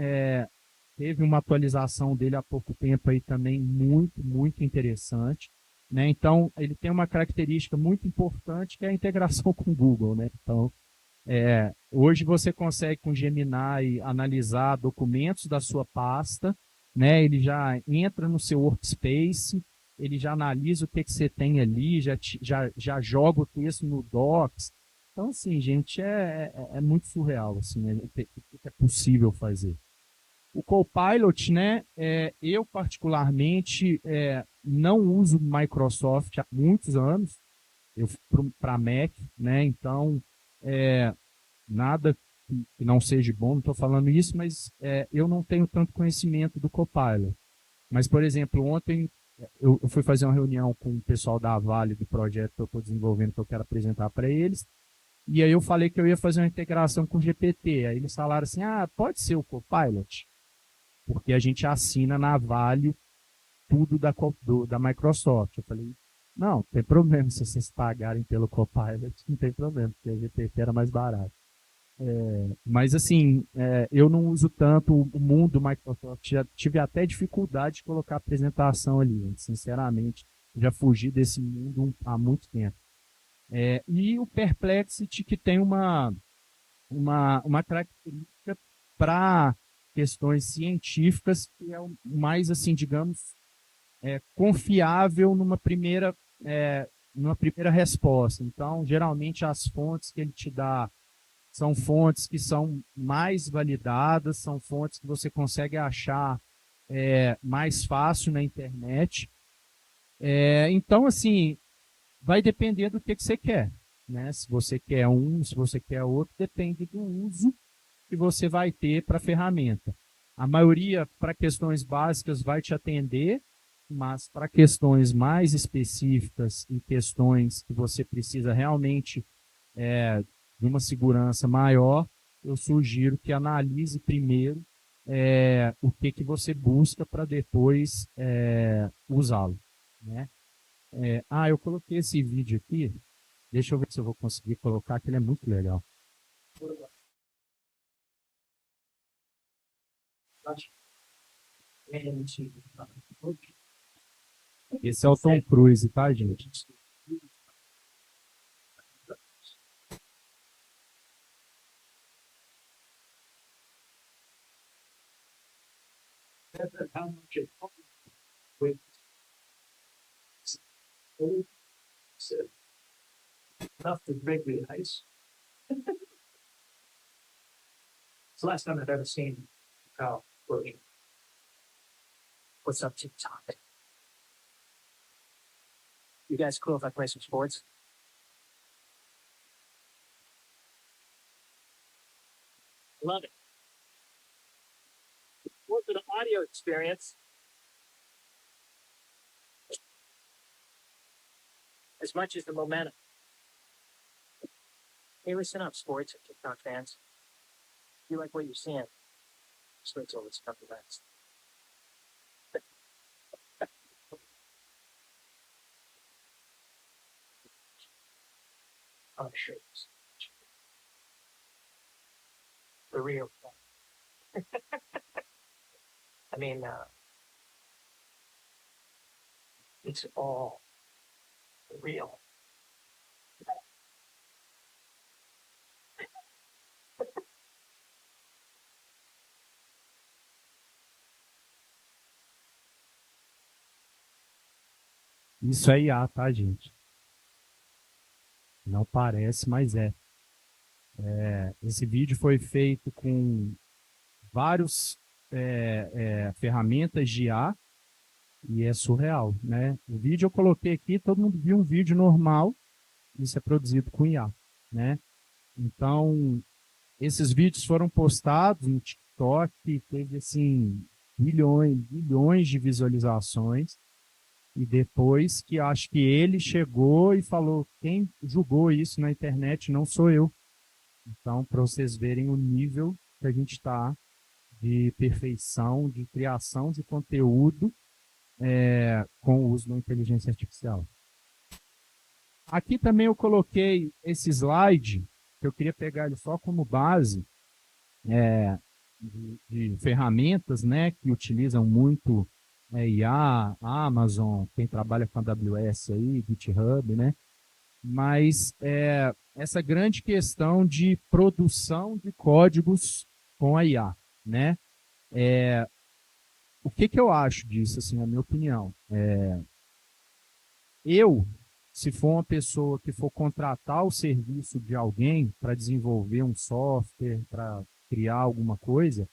teve uma atualização dele há pouco tempo aí também muito, muito interessante, né? Então, ele tem uma característica muito importante que é a integração com o Google, né? Então, hoje você consegue com o Gemini analisar documentos da sua pasta, né? Ele já entra no seu workspace, ele já analisa o que você tem ali, já joga o texto no Docs. Então, assim, gente, é muito surreal, assim, o que é possível fazer. O Copilot, né, eu particularmente não uso Microsoft há muitos anos, eu para Mac, né, então nada que não seja bom, não estou falando isso, mas eu não tenho tanto conhecimento do Copilot. Mas, por exemplo, ontem eu fui fazer uma reunião com o pessoal da Vale, do projeto que eu estou desenvolvendo, que eu quero apresentar para eles, e aí eu falei que eu ia fazer uma integração com o GPT. Aí eles falaram assim, pode ser o Copilot, porque a gente assina na Vale tudo da Microsoft. Eu falei, não tem problema, se vocês pagarem pelo Copilot, não tem problema, porque a GPT era mais barato. Mas assim, eu não uso tanto o mundo Microsoft, já tive até dificuldade de colocar apresentação ali, sinceramente, já fugi desse mundo há muito tempo. E o Perplexity, que tem uma característica para questões científicas, que é o mais, assim, digamos, confiável numa primeira resposta. Então, geralmente, as fontes que ele te dá são fontes que são mais validadas, são fontes que você consegue achar mais fácil na internet. Então, assim, vai depender do que você quer, né? Se você quer um, se você quer outro, depende do uso que você vai ter para a ferramenta. A maioria, para questões básicas, vai te atender, mas para questões mais específicas e questões que você precisa realmente de uma segurança maior, eu sugiro que analise primeiro o que você busca para depois usá-lo, né? Eu coloquei esse vídeo aqui. Deixa eu ver se eu vou conseguir colocar, que ele é muito legal. Esse é o Tom Cruise, tá, gente? Enough to break the ice. It's the last time I've ever seen Kyle working. What's up, TikTok? You guys cool if I play some sports? Love it. What's an audio experience? As much as the momentum. Hey, listen up, sports and TikTok fans. If you like what you're seeing, switch over to something else. I'm sure it's the real thing. I mean, it's all real. Isso é IA, tá, gente? Não parece, mas é. Esse vídeo foi feito com várias ferramentas de IA e é surreal, né? O vídeo eu coloquei aqui, todo mundo viu um vídeo normal, isso é produzido com IA, né? Então, esses vídeos foram postados no TikTok, teve, assim, bilhões de visualizações. E depois que acho que ele chegou e falou, quem julgou isso na internet não sou eu. Então, para vocês verem o nível que a gente está de perfeição, de criação de conteúdo com o uso da inteligência artificial. Aqui também eu coloquei esse slide, que eu queria pegar ele só como base de ferramentas, né, que utilizam muito IA, Amazon, quem trabalha com a AWS aí, GitHub, né? Mas essa grande questão de produção de códigos com a IA, né? O que eu acho disso, assim, a minha opinião? Se for uma pessoa que for contratar o serviço de alguém para desenvolver um software, para criar alguma coisa,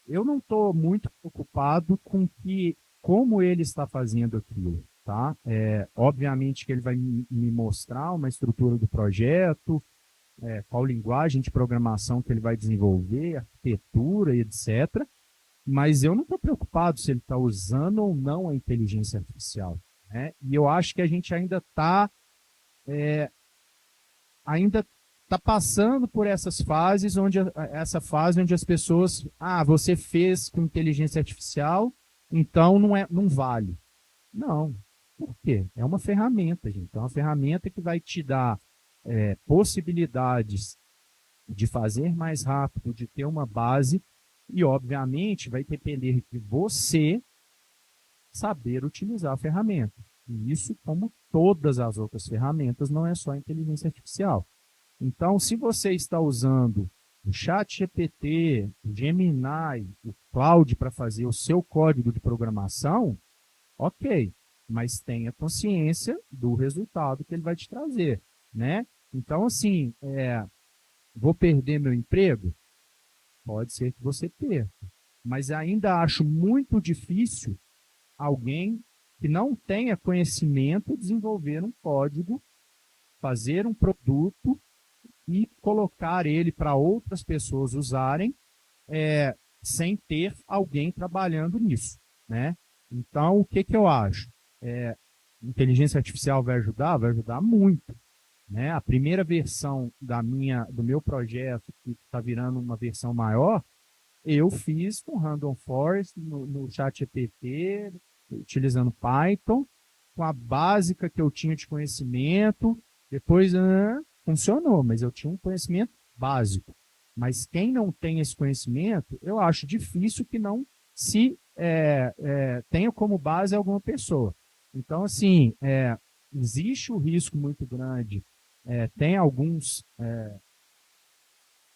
eu não estou muito preocupado com como ele está fazendo aquilo, tá? Obviamente que ele vai me mostrar uma estrutura do projeto, qual linguagem de programação que ele vai desenvolver, arquitetura, etc. Mas eu não estou preocupado se ele está usando ou não a inteligência artificial, né? E eu acho que a gente ainda está passando por essas fases, essa fase onde as pessoas, você fez com inteligência artificial, então não vale. Não. Por quê? É uma ferramenta, gente. É uma ferramenta que vai te dar possibilidades de fazer mais rápido, de ter uma base, e obviamente vai depender de você saber utilizar a ferramenta. E isso, como todas as outras ferramentas, não é só a inteligência artificial. Então, se você está usando o ChatGPT, o Gemini, o Claude para fazer o seu código de programação, ok, mas tenha consciência do resultado que ele vai te trazer, né? Então, assim, vou perder meu emprego? Pode ser que você perca, mas ainda acho muito difícil alguém que não tenha conhecimento desenvolver um código, fazer um produto e colocar ele para outras pessoas usarem sem ter alguém trabalhando nisso, né? Então, o que eu acho? Inteligência artificial vai ajudar? Vai ajudar muito, né? A primeira versão do meu projeto, que está virando uma versão maior, eu fiz com Random Forest, no ChatGPT, utilizando Python, com a básica que eu tinha de conhecimento. Depois funcionou, mas eu tinha um conhecimento básico. Mas quem não tem esse conhecimento, eu acho difícil que não se tenha como base alguma pessoa. Então, assim, existe o risco muito grande. Tem alguns...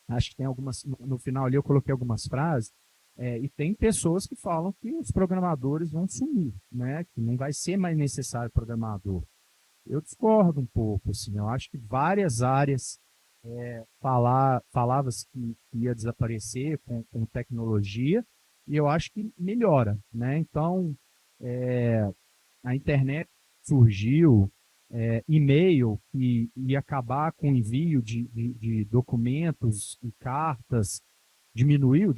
acho que tem algumas... No final ali eu coloquei algumas frases, e tem pessoas que falam que os programadores vão sumir, né? Que não vai ser mais necessário programador. Eu discordo um pouco, assim, eu acho que várias áreas falava-se que ia desaparecer com tecnologia, e eu acho que melhora, né? Então, a internet surgiu, e-mail que ia acabar com o envio de documentos e cartas, diminuiu,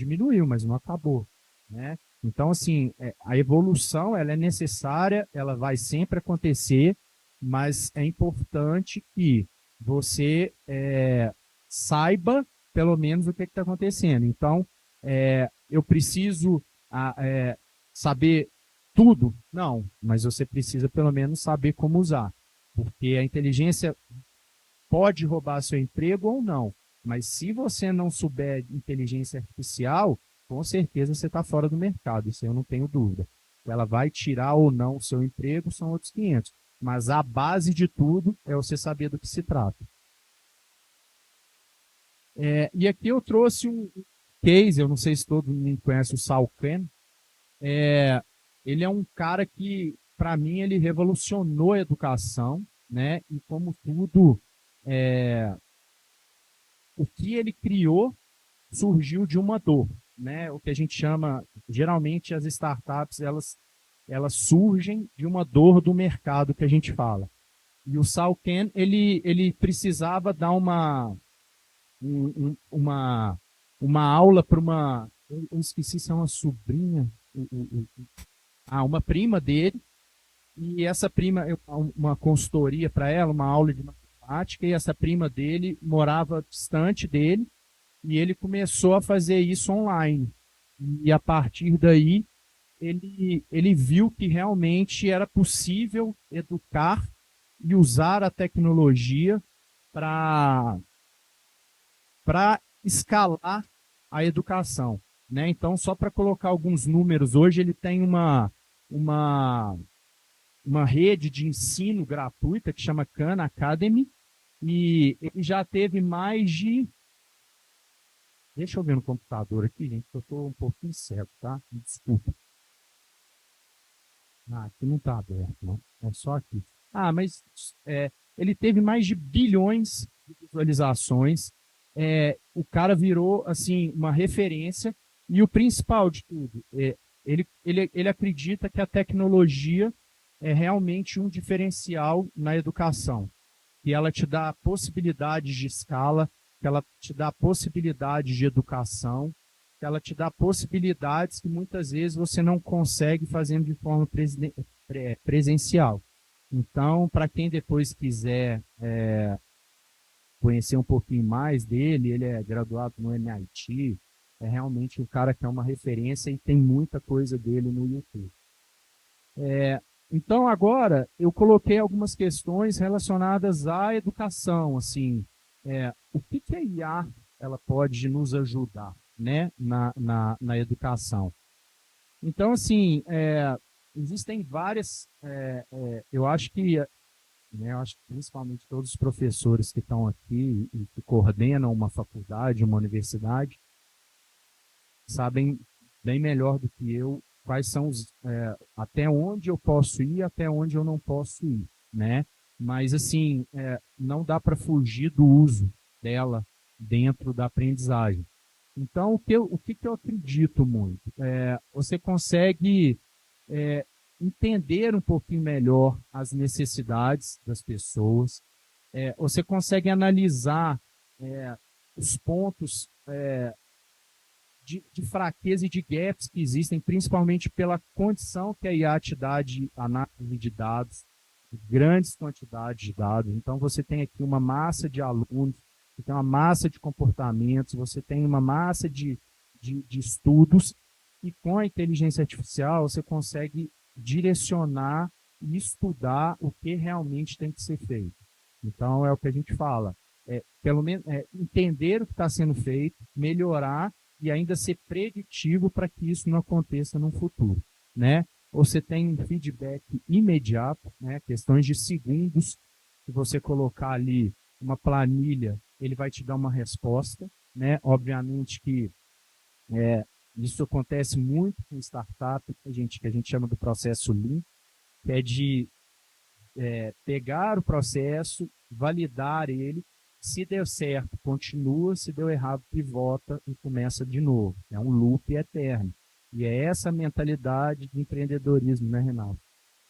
mas não acabou, né? Então, assim, a evolução ela é necessária, ela vai sempre acontecer, mas é importante que você saiba pelo menos o que está acontecendo. Então, eu preciso saber tudo? Não, mas você precisa pelo menos saber como usar, porque a inteligência pode roubar seu emprego ou não, mas se você não souber inteligência artificial, com certeza você está fora do mercado, isso eu não tenho dúvida. Ela vai tirar ou não o seu emprego, são outros 500. Mas a base de tudo é você saber do que se trata. E aqui eu trouxe um case, eu não sei se todo mundo conhece o Sal Khan. Ele é um cara que, para mim, ele revolucionou a educação, né? E como tudo, o que ele criou surgiu de uma dor, né? O que a gente chama, geralmente as startups, elas surgem de uma dor do mercado que a gente fala. E o Sal Khan, ele precisava dar uma aula para uma... Eu esqueci se é uma sobrinha, uma prima dele, e essa prima, uma consultoria para ela, uma aula de matemática, e essa prima dele morava distante dele, e ele começou a fazer isso online. e a partir daí ele viu que realmente era possível educar e usar a tecnologia para escalar a educação, né? Então, só para colocar alguns números, hoje ele tem uma, uma rede de ensino gratuita que chama Khan Academy, e ele já teve mais de... Deixa eu ver no computador aqui, gente, que eu estou um pouquinho cego, tá? Me desculpa. Ah, aqui não está aberto, não. É só aqui. Ah, mas ele teve mais de bilhões de visualizações. O cara virou, assim, uma referência. E o principal de tudo, ele acredita que a tecnologia é realmente um diferencial na educação. Que ela te dá possibilidades de escala, que ela te dá possibilidades de educação, que ela te dá possibilidades que muitas vezes você não consegue fazendo de forma presencial. Então, para quem depois quiser conhecer um pouquinho mais dele, ele é graduado no MIT, é realmente um cara que é uma referência e tem muita coisa dele no YouTube. Então, agora, eu coloquei algumas questões relacionadas à educação, assim, o que a IA ela pode nos ajudar, né, na educação. Então, assim, existem várias, eu acho que, né, eu acho que principalmente todos os professores que estão aqui e que coordenam uma faculdade, uma universidade, sabem bem melhor do que eu quais são até onde eu posso ir, até onde eu não posso ir, né? Mas, assim, não dá para fugir do uso dela dentro da aprendizagem. Então, o que eu acredito muito? Você consegue entender um pouquinho melhor as necessidades das pessoas, você consegue analisar os pontos de fraqueza e de gaps que existem, principalmente pela condição que a IA te dá de análise de dados, de grandes quantidades de dados. Então, você tem aqui uma massa de alunos, você tem uma massa de comportamentos, você tem uma massa de estudos, e com a inteligência artificial você consegue direcionar e estudar o que realmente tem que ser feito. Então, é o que a gente fala, pelo menos entender o que está sendo feito, melhorar e ainda ser preditivo para que isso não aconteça no futuro, né? Você tem um feedback imediato, né? Questões de segundos, se você colocar ali uma planilha, ele vai te dar uma resposta, né? Obviamente que isso acontece muito com startup, que a gente chama do processo Lean, que é de pegar o processo, validar ele. Se deu certo, continua. Se deu errado, pivota e começa de novo. É um loop eterno. E é essa mentalidade de empreendedorismo, né, Renato?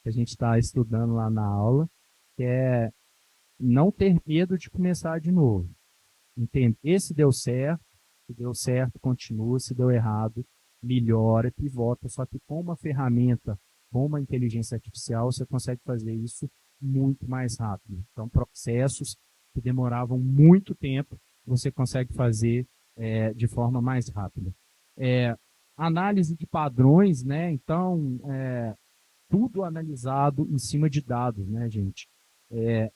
Que a gente está estudando lá na aula, que é não ter medo de começar de novo. Entender se deu certo, continua. Se deu errado, melhora, pivota. Só que com uma ferramenta, com uma inteligência artificial, você consegue fazer isso muito mais rápido. Então, processos que demoravam muito tempo, você consegue fazer de forma mais rápida. Análise de padrões, né? Então, tudo analisado em cima de dados, né, gente?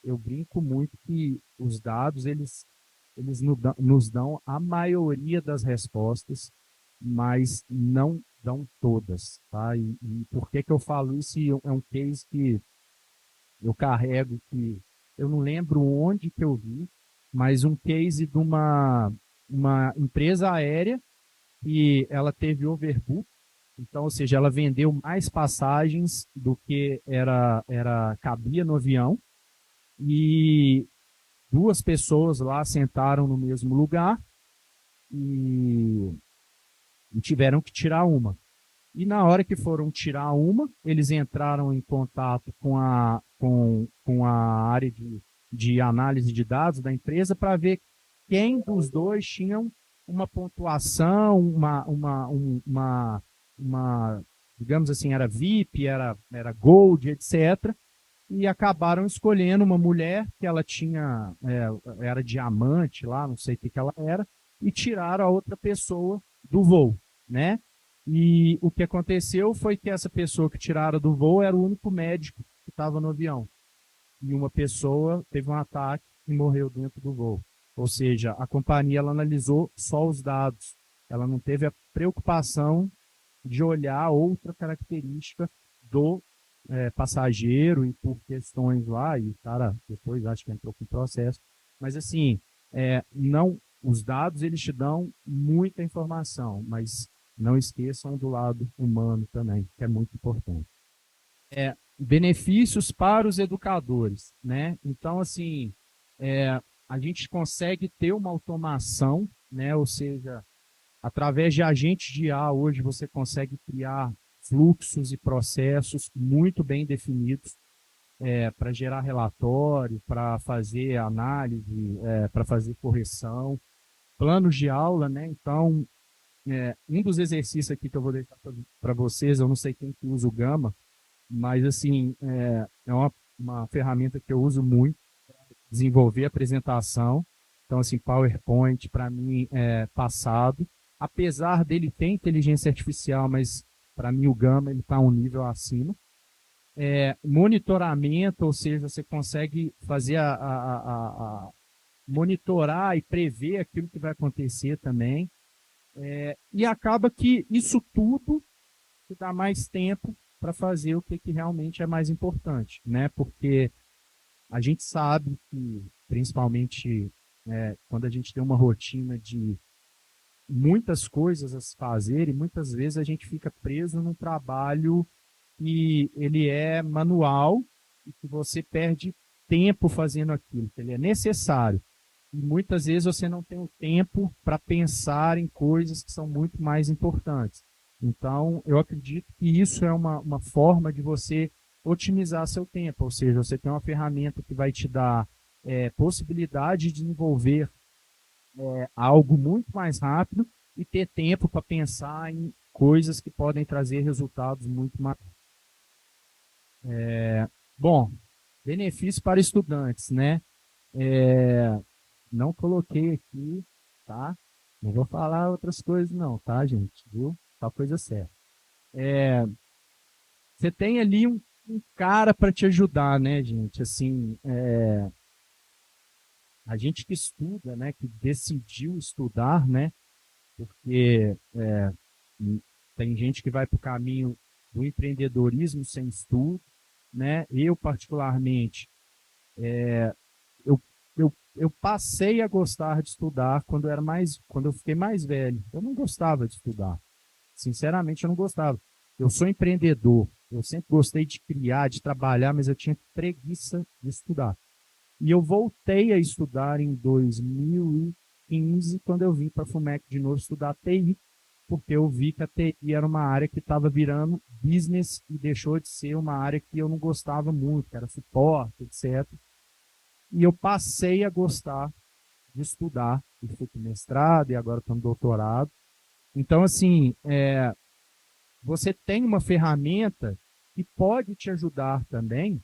Eu brinco muito que os dados, eles nos dão a maioria das respostas, mas não dão todas, tá? E por que eu falo isso? É um case que eu carrego, que eu não lembro onde que eu vi, mas um case de uma empresa aérea que ela teve overbook, então, ou seja, ela vendeu mais passagens do que cabia no avião, e duas pessoas lá sentaram no mesmo lugar e tiveram que tirar uma. E na hora que foram tirar uma, eles entraram em contato com a área de análise de dados da empresa para ver quem dos dois tinham uma pontuação, digamos assim, era VIP, era Gold, etc. E acabaram escolhendo uma mulher que ela tinha, era diamante lá, não sei o que ela era, e tiraram a outra pessoa do voo, né? E o que aconteceu foi que essa pessoa que tiraram do voo era o único médico que estava no avião. E uma pessoa teve um ataque e morreu dentro do voo. Ou seja, a companhia ela analisou só os dados. Ela não teve a preocupação de olhar outra característica do passageiro e por questões lá, e o cara depois acho que entrou com o processo. Mas assim, não, os dados eles te dão muita informação, mas não esqueçam do lado humano também, que é muito importante. Benefícios para os educadores, né? Então, assim, a gente consegue ter uma automação, né? Ou seja, através de agentes de IA, hoje você consegue criar fluxos e processos muito bem definidos para gerar relatório, para fazer análise, para fazer correção, planos de aula, né? Então, um dos exercícios aqui que eu vou deixar para vocês, eu não sei quem que usa o Gama, mas assim, é uma ferramenta que eu uso muito para desenvolver apresentação. Então, assim, PowerPoint, para mim, é passado. Apesar dele ter inteligência artificial, mas para mim o Gama ele está um nível acima. Monitoramento, ou seja, você consegue fazer monitorar e prever aquilo que vai acontecer também. E acaba que isso tudo te dá mais tempo para fazer o que realmente é mais importante, né? Porque a gente sabe que, principalmente quando a gente tem uma rotina de muitas coisas a se fazer, e muitas vezes a gente fica preso num trabalho que ele é manual e que você perde tempo fazendo aquilo, que ele é necessário. E muitas vezes você não tem o tempo para pensar em coisas que são muito mais importantes. Então, eu acredito que isso é uma forma de você otimizar seu tempo, ou seja, você tem uma ferramenta que vai te dar possibilidade de desenvolver algo muito mais rápido e ter tempo para pensar em coisas que podem trazer resultados muito mais. Bom, benefício para estudantes, né? Não coloquei aqui, tá? Não vou falar outras coisas não, tá, gente? Viu? Só coisa certa. Você tem ali um cara para te ajudar, né, gente? Assim, a gente que estuda, né, que decidiu estudar, né, porque tem gente que vai para o caminho do empreendedorismo sem estudo, né? Eu, particularmente, eu passei a gostar de estudar quando eu fiquei mais velho. Eu não gostava de estudar. Sinceramente, eu não gostava. Eu sou empreendedor. Eu sempre gostei de criar, de trabalhar, mas eu tinha preguiça de estudar. E eu voltei a estudar em 2015, quando eu vim para a FUMEC de novo estudar TI, porque eu vi que a TI era uma área que estava virando business e deixou de ser uma área que eu não gostava muito, que era suporte, etc. E eu passei a gostar de estudar, e fui para o mestrado e agora estou no doutorado. Então, assim, você tem uma ferramenta que pode te ajudar também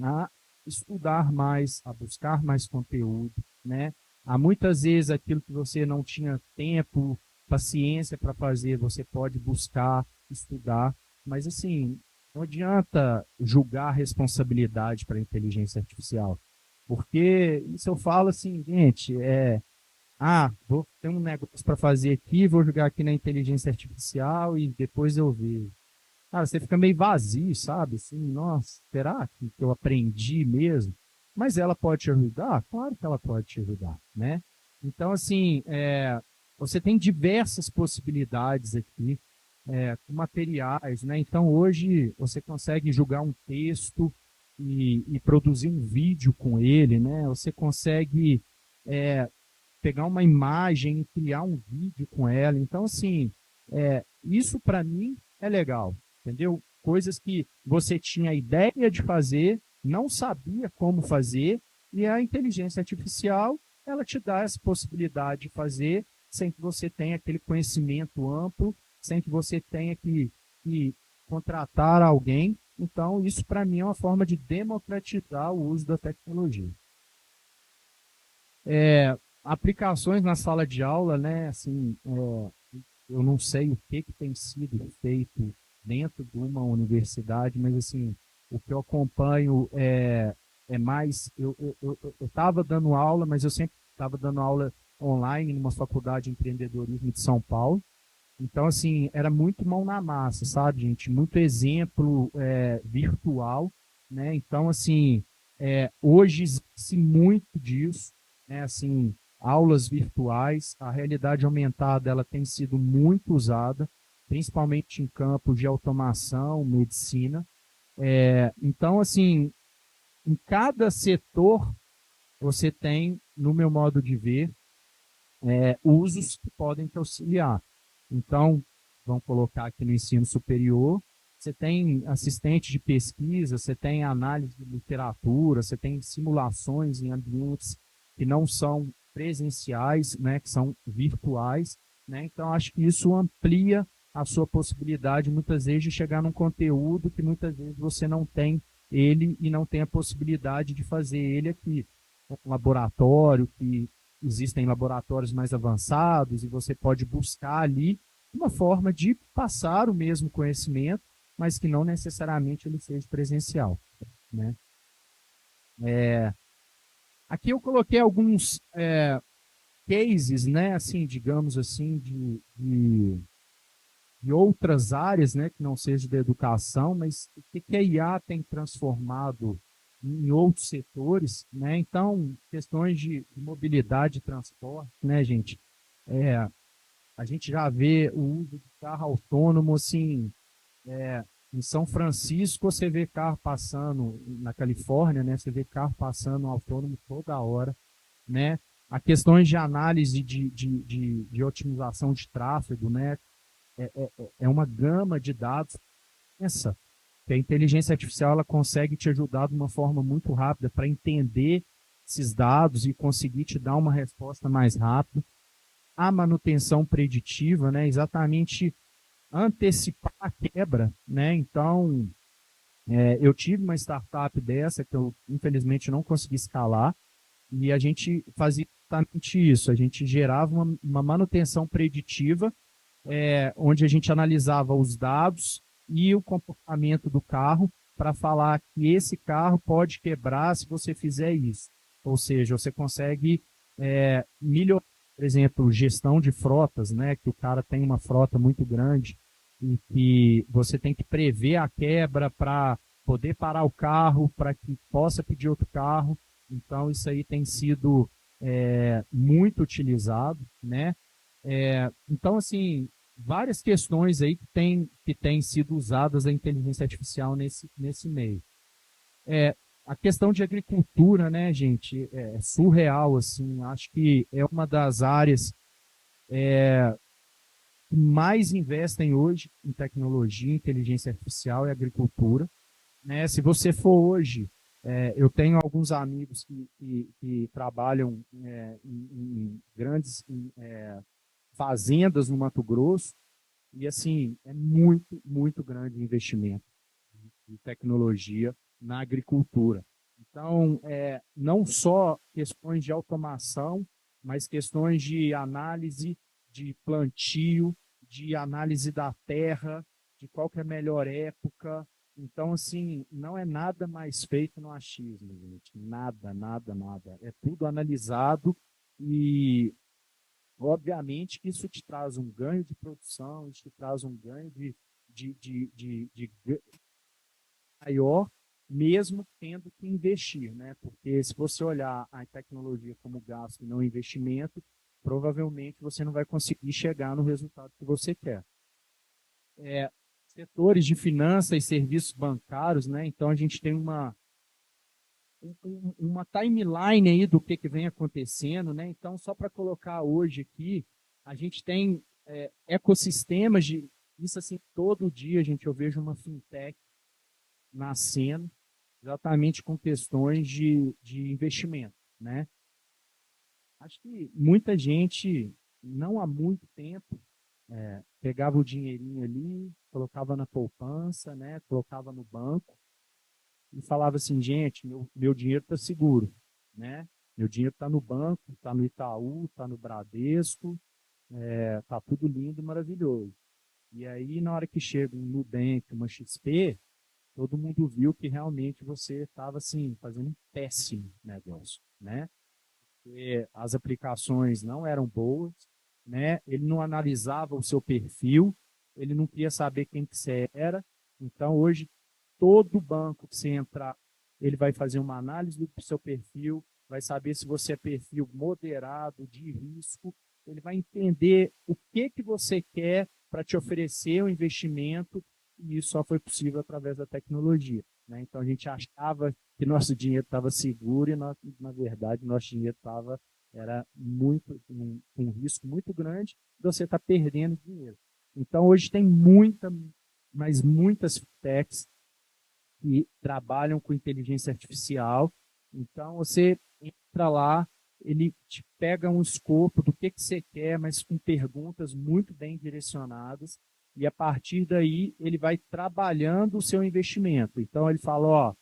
a estudar mais, a buscar mais conteúdo, né? Há muitas vezes aquilo que você não tinha tempo, paciência para fazer, você pode buscar, estudar, mas assim, não adianta julgar a responsabilidade para a inteligência artificial, porque isso eu falo assim, gente, vou ter um negócio para fazer aqui, vou jogar aqui na inteligência artificial e depois eu vejo. Cara, você fica meio vazio, sabe? Assim, nossa, será que eu aprendi mesmo? Mas ela pode te ajudar? Claro que ela pode te ajudar, né? Então, assim, você tem diversas possibilidades aqui com materiais, né? Então, hoje você consegue julgar um texto e produzir um vídeo com ele, né? Você consegue pegar uma imagem e criar um vídeo com ela. Então, assim, isso para mim é legal, entendeu? Coisas que você tinha ideia de fazer, não sabia como fazer, e a inteligência artificial, ela te dá essa possibilidade de fazer sem que você tenha aquele conhecimento amplo, sem que você tenha que contratar alguém. Então, isso para mim é uma forma de democratizar o uso da tecnologia. Aplicações na sala de aula, né? Assim, eu não sei o que tem sido feito dentro de uma universidade, mas assim, o que eu acompanho é mais. Eu estava dando aula, mas eu sempre estava dando aula online numa faculdade de empreendedorismo de São Paulo. Então, assim, era muito mão na massa, sabe, gente? Muito exemplo virtual, né? Então, assim, hoje existe muito disso, né? Assim, aulas virtuais, a realidade aumentada, ela tem sido muito usada, principalmente em campos de automação, medicina. Então, assim, em cada setor, você tem, no meu modo de ver, usos que podem te auxiliar. Então, vamos colocar aqui no ensino superior, você tem assistente de pesquisa, você tem análise de literatura, você tem simulações em ambientes que não são presenciais, né, que são virtuais, né? Então, acho que isso amplia a sua possibilidade, muitas vezes, de chegar num conteúdo que muitas vezes você não tem ele e não tem a possibilidade de fazer ele aqui. Um laboratório que existem laboratórios mais avançados e você pode buscar ali uma forma de passar o mesmo conhecimento, mas que não necessariamente ele seja presencial, né? Aqui eu coloquei alguns cases, né, assim, digamos assim, de outras áreas, né, que não seja da educação, mas o que a IA tem transformado em outros setores, né? Então, questões de mobilidade e transporte, né, gente? A gente já vê o uso de carro autônomo, assim, em São Francisco você vê carro passando, na Califórnia, né? Você vê carro passando autônomo toda hora, né? A questões de análise de otimização de tráfego, né? É uma gama de dados essa que a inteligência artificial ela consegue te ajudar de uma forma muito rápida para entender esses dados e conseguir te dar uma resposta mais rápida. A manutenção preditiva, né, exatamente antecipar a quebra, né? Então, eu tive uma startup dessa que eu infelizmente não consegui escalar e a gente fazia exatamente isso. A gente gerava uma manutenção preditiva onde a gente analisava os dados e o comportamento do carro para falar que esse carro pode quebrar se você fizer isso. Ou seja, você consegue melhorar, por exemplo, gestão de frotas, né? Que o cara tem uma frota muito grande e que você tem que prever a quebra para poder parar o carro, para que possa pedir outro carro. Então, isso aí tem sido muito utilizado, né? Então, assim, várias questões aí que têm sido usadas a inteligência artificial nesse meio. A questão de agricultura, né, gente, é surreal, assim, acho que é uma das áreas que mais investem hoje em tecnologia, inteligência artificial e agricultura, né? Se você for hoje, eu tenho alguns amigos que trabalham em grandes fazendas no Mato Grosso, e assim, é muito, muito grande o investimento de tecnologia na agricultura. Então, não só questões de automação, mas questões de análise de plantio, de análise da terra, de qual que é a melhor época. Então, assim, não é nada mais feito no achismo, gente. Nada, nada, nada. É tudo analisado e obviamente que isso te traz um ganho de produção, isso te traz um ganho de maior, mesmo tendo que investir, né? Porque se você olhar a tecnologia como gasto e não investimento, provavelmente você não vai conseguir chegar no resultado que você quer. Setores de finanças e serviços bancários, né? Então a gente tem uma timeline aí do que vem acontecendo, né? Então, só para colocar hoje aqui, a gente tem ecossistemas de isso assim, todo dia, gente, eu vejo uma fintech nascendo, exatamente com questões de investimento, né? Acho que muita gente, não há muito tempo, pegava o dinheirinho ali, colocava na poupança, né? Colocava no banco, e falava assim, gente, meu dinheiro está seguro, né? Meu dinheiro está no banco, está no Itaú, está no Bradesco, tá tudo lindo, maravilhoso. E aí, na hora que chega um Nubank, uma XP, todo mundo viu que realmente você estava assim, fazendo um péssimo negócio, né? Porque as aplicações não eram boas, né? Ele não analisava o seu perfil, ele não queria saber quem que você era. Então, hoje, todo banco que você entrar, ele vai fazer uma análise do seu perfil, vai saber se você é perfil moderado, de risco, ele vai entender o que que você quer para te oferecer um investimento, e isso só foi possível através da tecnologia, né? Então, a gente achava que nosso dinheiro estava seguro e, na verdade, nosso dinheiro era muito, um risco muito grande de você estar perdendo dinheiro. Então, hoje tem mas muitas fintechs que trabalham com inteligência artificial. Então, você entra lá, ele te pega um escopo do que você quer, mas com perguntas muito bem direcionadas, e a partir daí ele vai trabalhando o seu investimento. Então, ele fala, ó,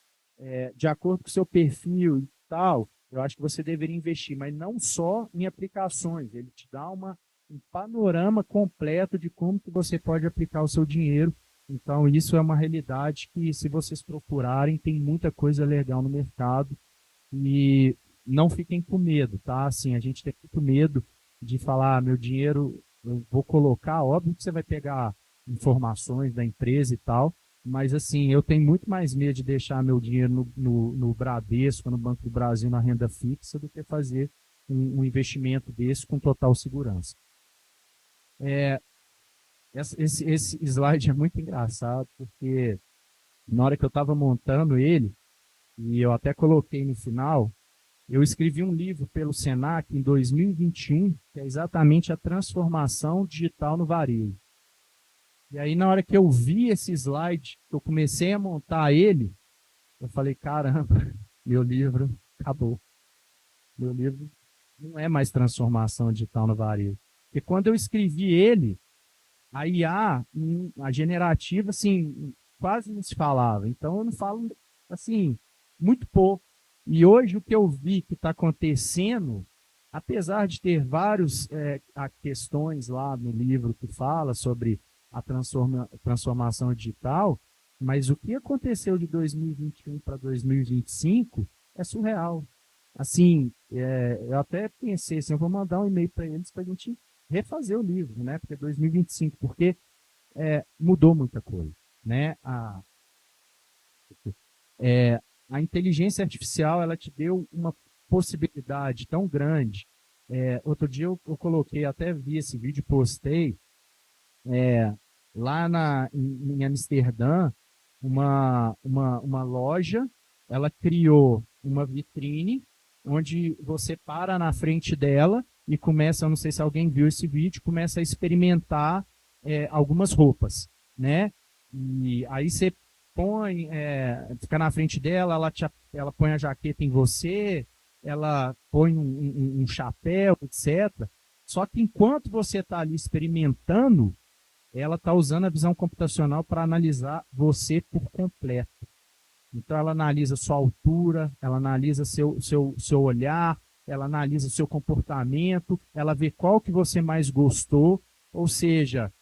de acordo com o seu perfil e tal, eu acho que você deveria investir, mas não só em aplicações, ele te dá um panorama completo de como que você pode aplicar o seu dinheiro. Então, isso é uma realidade que, se vocês procurarem, tem muita coisa legal no mercado, e não fiquem com medo, tá? Assim, a gente tem muito medo de falar, meu dinheiro eu vou colocar, óbvio que você vai pegar informações da empresa e tal, mas assim, eu tenho muito mais medo de deixar meu dinheiro no Bradesco, no Banco do Brasil, na renda fixa, do que fazer um investimento desse com total segurança. Esse slide é muito engraçado, porque na hora que eu estava montando ele, e eu até coloquei no final, eu escrevi um livro pelo Senac em 2021, que é exatamente a transformação digital no varejo. E aí, na hora que eu vi esse slide, que eu comecei a montar ele, eu falei, caramba, meu livro acabou. Meu livro não é mais transformação digital no varejo. E quando eu escrevi ele, a IA, a generativa, assim, quase não se falava. Então, eu não falo, assim, muito pouco. E hoje, o que eu vi que está acontecendo, apesar de ter várias questões lá no livro que fala sobre a transformação digital, mas o que aconteceu de 2021 para 2025 é surreal. Assim, eu até pensei assim, eu vou mandar um e-mail para eles para a gente refazer o livro, né? Porque 2025, porque mudou muita coisa, né? A inteligência artificial, ela te deu uma possibilidade tão grande. Outro dia eu coloquei, até vi esse vídeo, postei, lá em Amsterdã, uma loja, ela criou uma vitrine onde você para na frente dela e começa, eu não sei se alguém viu esse vídeo, começa a experimentar algumas roupas, né? E aí você põe, fica na frente dela, ela põe a jaqueta em você, ela põe um chapéu, etc. Só que enquanto você está ali experimentando, ela está usando a visão computacional para analisar você por completo. Então, ela analisa sua altura, ela analisa seu olhar, ela analisa seu comportamento, ela vê qual que você mais gostou, ou seja,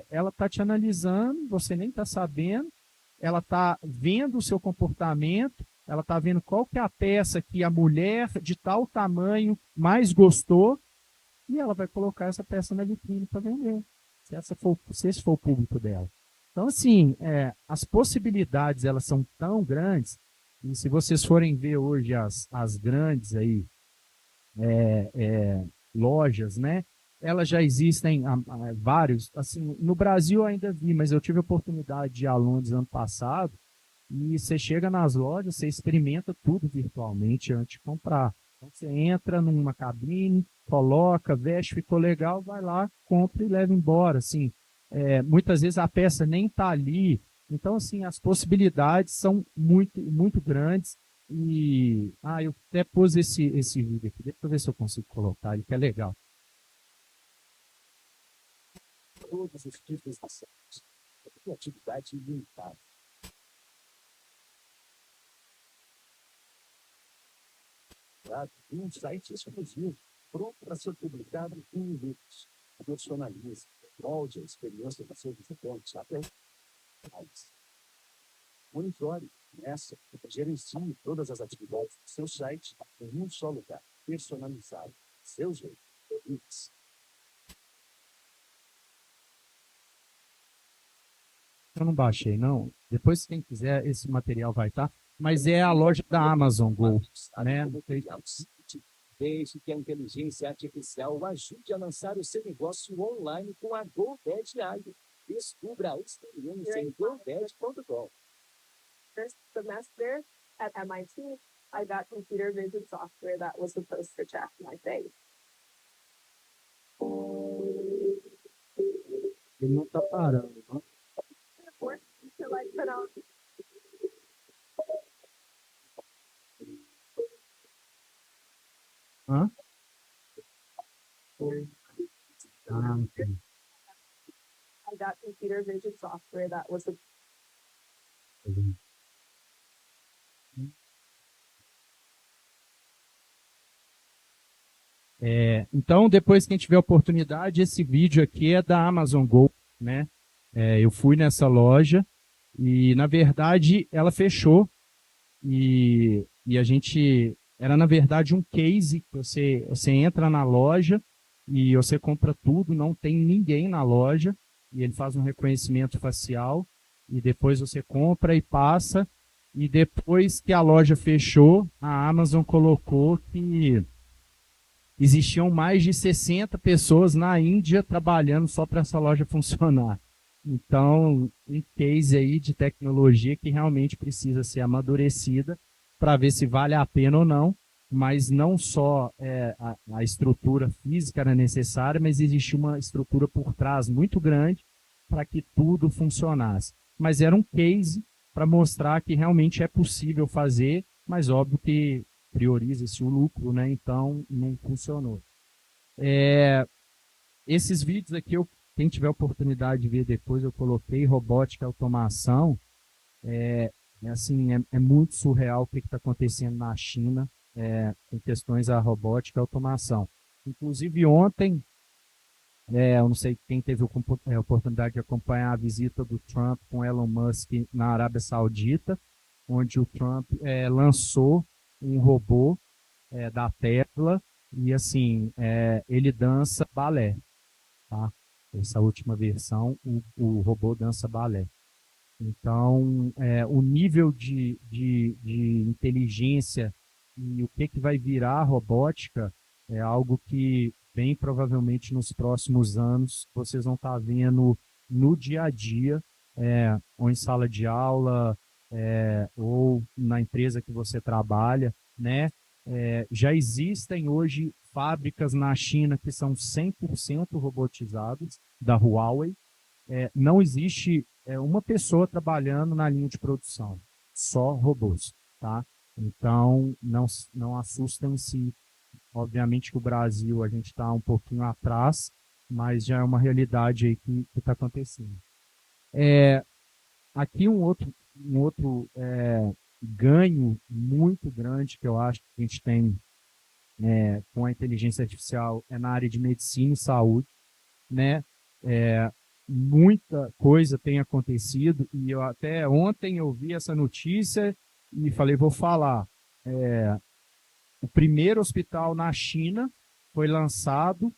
ela está te analisando, você nem está sabendo, ela está vendo o seu comportamento, ela está vendo qual que é a peça que a mulher de tal tamanho mais gostou, e ela vai colocar essa peça na vitrine para vender, se esse for o público dela. Então, assim, as possibilidades, elas são tão grandes, e se vocês forem ver hoje as grandes aí, lojas, né? Elas já existem há vários, assim, no Brasil eu ainda vi, mas eu tive a oportunidade de ir a Londres ano passado, e você chega nas lojas, você experimenta tudo virtualmente antes de comprar. Então, você entra numa cabine, coloca, veste, ficou legal, vai lá, compra e leva embora. Assim, muitas vezes a peça nem está ali. Então, assim, as possibilidades são muito, muito grandes. E eu até pus esse vídeo aqui. Deixa eu ver se eu consigo colocar ele, que é legal. Todos os tipos de ações, atividade limitada. Um site exclusivo, pronto para ser publicado em minutos. Personalize, molde a experiência do seu visitante até mais. Monitore, meça, gerencie todas as atividades do seu site em um só lugar, personalizado, seu jeito. Wix. Eu não baixei, não. Depois, quem quiser, esse material vai estar. Mas é a loja da Amazon Go, né? Desde que a inteligência artificial o ajude a lançar o seu negócio online com a GoDaddy AI. Descubra a experiência em GoDaddy.com. First semester at MIT, I got computer vision software that was supposed to track my face. Ele não está parando, não? Until I put on Hã? Ah, ok. I got computer vision software that was supposed Então, depois que a gente tiver a oportunidade, esse vídeo aqui é da Amazon Go, né? Eu fui nessa loja e, na verdade, ela fechou e a gente... Era, na verdade, um case. Você entra na loja e você compra tudo, não tem ninguém na loja e ele faz um reconhecimento facial e depois você compra e passa. E depois que a loja fechou, a Amazon colocou que existiam mais de 60 pessoas na Índia trabalhando só para essa loja funcionar. Então, um case aí de tecnologia que realmente precisa ser amadurecida para ver se vale a pena ou não, mas não só a estrutura física era necessária, mas existia uma estrutura por trás muito grande para que tudo funcionasse. Mas era um case para mostrar que realmente é possível fazer, mas óbvio que prioriza-se o lucro, né? Então não funcionou. Esses vídeos aqui, quem tiver oportunidade de ver depois, eu coloquei robótica e automação. É muito surreal o que está acontecendo na China com questões da robótica e automação. Inclusive ontem, eu não sei quem teve a oportunidade de acompanhar a visita do Trump com Elon Musk na Arábia Saudita, onde o Trump lançou um robô da Tesla e assim, ele dança balé. Tá? Essa última versão, o robô dança balé. Então, o nível de inteligência e o que vai virar a robótica é algo que, bem provavelmente, nos próximos anos, vocês vão estar vendo no dia a dia, ou em sala de aula, ou na empresa que você trabalha, né? Já existem hoje fábricas na China que são 100% robotizadas, da Huawei. Não existe uma pessoa trabalhando na linha de produção, só robôs, tá? Então, não assustem-se. Obviamente que o Brasil, a gente está um pouquinho atrás, mas já é uma realidade aí que está acontecendo. Aqui um outro ganho muito grande que eu acho que a gente tem com a inteligência artificial é na área de medicina e saúde, né? Muita coisa tem acontecido e eu até ontem eu vi essa notícia e falei, vou falar. O primeiro hospital na China foi lançado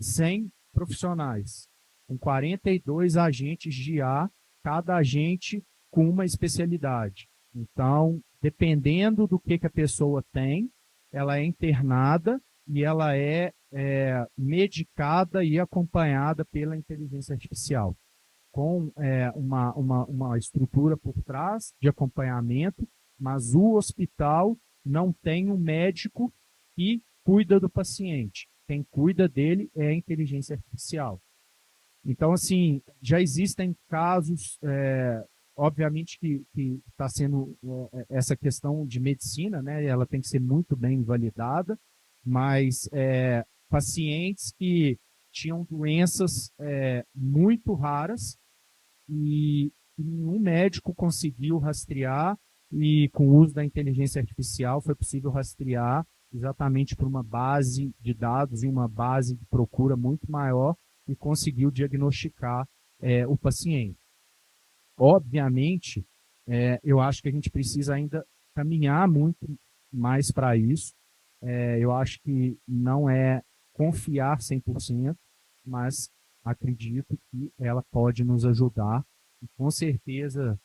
sem profissionais, com 42 agentes de IA, cada agente com uma especialidade. Então, dependendo do que a pessoa tem, ela é internada e ela é medicada e acompanhada pela inteligência artificial, com uma estrutura por trás de acompanhamento, mas o hospital não tem um médico que cuida do paciente. Quem cuida dele é a inteligência artificial. Então, assim, já existem casos, obviamente que está sendo essa questão de medicina, né? Ela tem que ser muito bem validada, mas pacientes que tinham doenças muito raras e nenhum médico conseguiu rastrear e com o uso da inteligência artificial foi possível rastrear exatamente por uma base de dados e uma base de procura muito maior e conseguiu diagnosticar o paciente. Obviamente, eu acho que a gente precisa ainda caminhar muito mais para isso. Eu acho que não é confiar 100%, mas acredito que ela pode nos ajudar e, com certeza,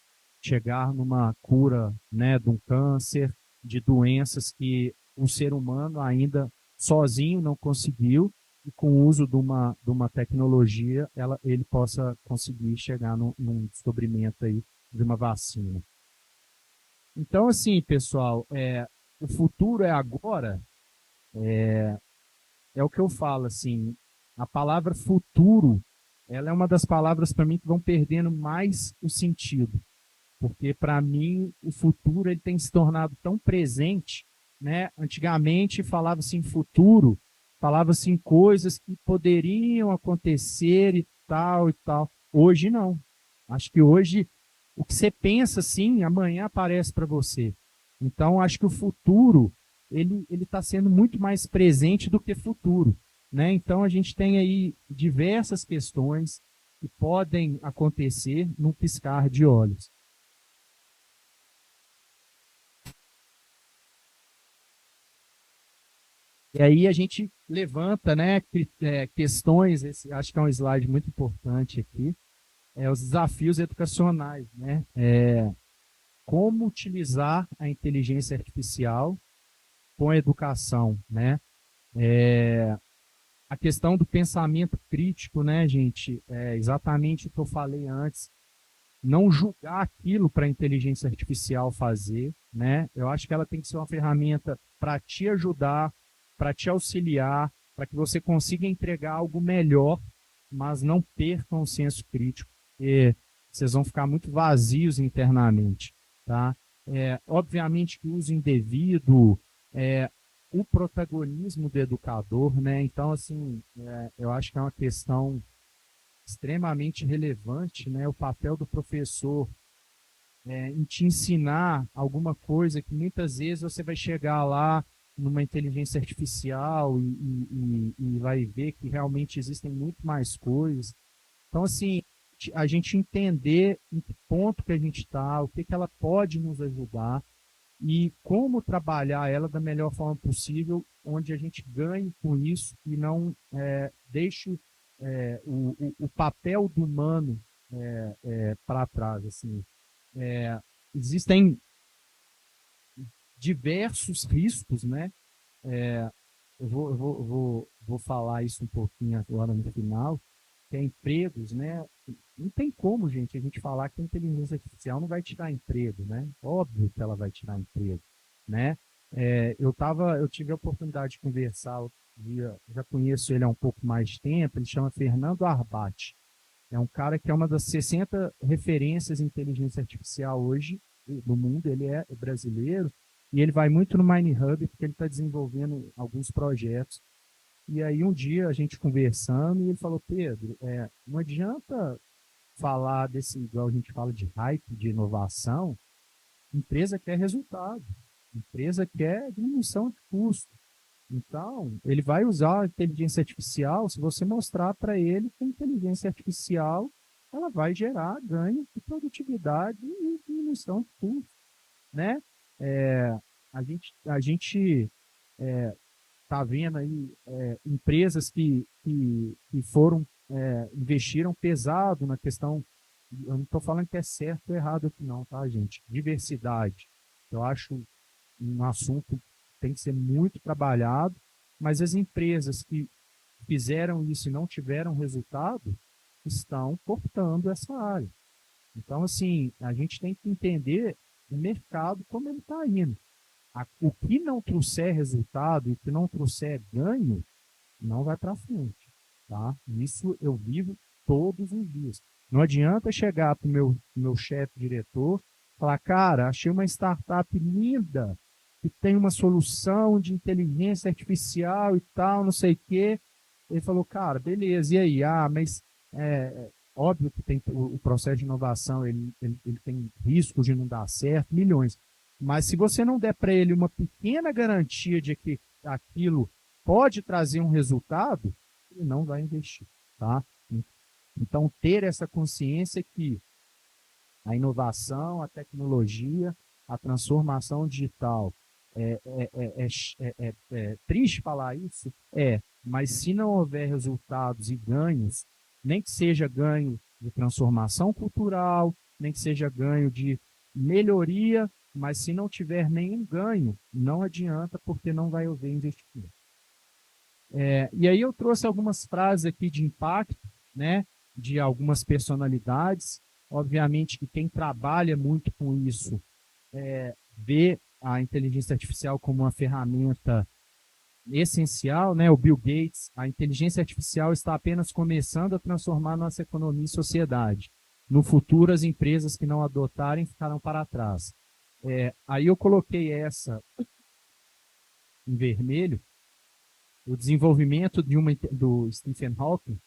chegar numa cura, né, de um câncer, de doenças que o ser humano ainda sozinho não conseguiu, e com o uso de uma tecnologia, ele possa conseguir chegar num descobrimento aí de uma vacina. Então, assim, pessoal, o futuro é agora, é o que eu falo, assim, a palavra futuro, ela é uma das palavras para mim que vão perdendo mais o sentido, porque para mim o futuro ele tem se tornado tão presente, né? Antigamente falava-se em futuro, falava-se em coisas que poderiam acontecer e tal e tal. Hoje não. Acho que hoje o que você pensa assim, amanhã aparece para você. Então acho que o futuro ele está sendo muito mais presente do que futuro, né? Então a gente tem aí diversas questões que podem acontecer num piscar de olhos. E aí a gente levanta, né, questões, acho que é um slide muito importante aqui, os desafios educacionais, né? Como utilizar a inteligência artificial com a educação, né? A questão do pensamento crítico, né, gente? Exatamente o que eu falei antes. Não julgar aquilo para a inteligência artificial fazer, né? Eu acho que ela tem que ser uma ferramenta para te ajudar, para te auxiliar, para que você consiga entregar algo melhor, mas não percam o senso crítico, porque vocês vão ficar muito vazios internamente, tá? Obviamente que o uso indevido, o protagonismo do educador, né? Então, assim, eu acho que é uma questão extremamente relevante, né? O papel do professor em te ensinar alguma coisa que muitas vezes você vai chegar lá numa inteligência artificial e vai ver que realmente existem muito mais coisas. Então, assim, a gente entender em que ponto que a gente está, o que ela pode nos ajudar e como trabalhar ela da melhor forma possível, onde a gente ganhe com isso e não deixe o papel do humano para trás. Assim. Existem diversos riscos, né? Eu vou falar isso um pouquinho agora no final, que é empregos, né? Não tem como, gente, a gente falar que a inteligência artificial não vai tirar emprego, né? Óbvio que ela vai tirar emprego, né? Eu tive a oportunidade de conversar outro dia, já conheço ele há um pouco mais de tempo, ele chama Fernando Arbati. É um cara que é uma das 60 referências em inteligência artificial hoje no mundo, ele é brasileiro, e ele vai muito no MineHub, porque ele está desenvolvendo alguns projetos. E aí um dia a gente conversando, e ele falou, Pedro, não adianta falar desse, igual a gente fala de hype, de inovação, empresa quer resultado, empresa quer diminuição de custo. Então, ele vai usar a inteligência artificial se você mostrar para ele que a inteligência artificial ela vai gerar ganho de produtividade e diminuição de custo, né? A gente está vendo aí empresas que investiram pesado na questão, eu não estou falando que é certo ou errado aqui não, tá, gente? Diversidade. Eu acho um assunto que tem que ser muito trabalhado, mas as empresas que fizeram isso e não tiveram resultado estão cortando essa área. Então, assim, a gente tem que entender o mercado como ele está indo. O que não trouxer resultado, o que não trouxer ganho, não vai para frente. Tá? Isso eu vivo todos os dias. Não adianta chegar para o meu chefe diretor e falar, cara, achei uma startup linda, que tem uma solução de inteligência artificial e tal, não sei o quê. Ele falou, cara, beleza, e aí? Mas óbvio que tem o processo de inovação, ele tem riscos de não dar certo, milhões. Mas se você não der para ele uma pequena garantia de que aquilo pode trazer um resultado, ele não vai investir, tá? Então, ter essa consciência que a inovação, a tecnologia, a transformação digital, é triste falar isso? Mas se não houver resultados e ganhos, nem que seja ganho de transformação cultural, nem que seja ganho de melhoria, mas se não tiver nenhum ganho, não adianta, porque não vai haver investimento. E aí eu trouxe algumas frases aqui de impacto, né, de algumas personalidades. Obviamente que quem trabalha muito com isso vê a inteligência artificial como uma ferramenta essencial, né? O Bill Gates, a inteligência artificial está apenas começando a transformar nossa economia e sociedade. No futuro, as empresas que não adotarem ficarão para trás. Aí eu coloquei essa em vermelho, o desenvolvimento do Stephen Hawking,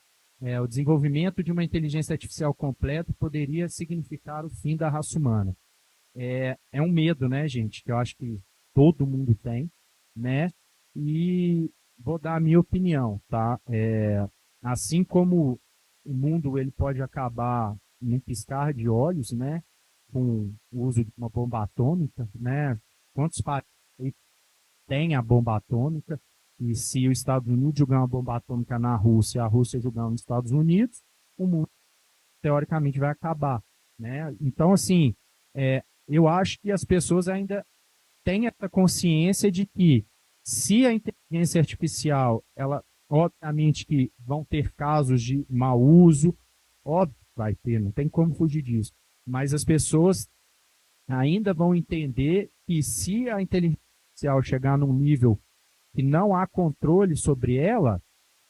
o desenvolvimento de uma inteligência artificial completa poderia significar o fim da raça humana. É um medo, né, gente, que eu acho que todo mundo tem, né? E vou dar a minha opinião, tá? Assim como o mundo ele pode acabar num piscar de olhos, né? Com o uso de uma bomba atômica, né? Quantos países têm a bomba atômica? E se os Estados Unidos jogar uma bomba atômica na Rússia, a Rússia jogar nos Estados Unidos, o mundo teoricamente vai acabar, né? Então, assim, eu acho que as pessoas ainda têm essa consciência de que se a inteligência artificial, ela, obviamente que vão ter casos de mau uso, óbvio que vai ter, não tem como fugir disso, mas as pessoas ainda vão entender que se a inteligência artificial chegar num nível que não há controle sobre ela,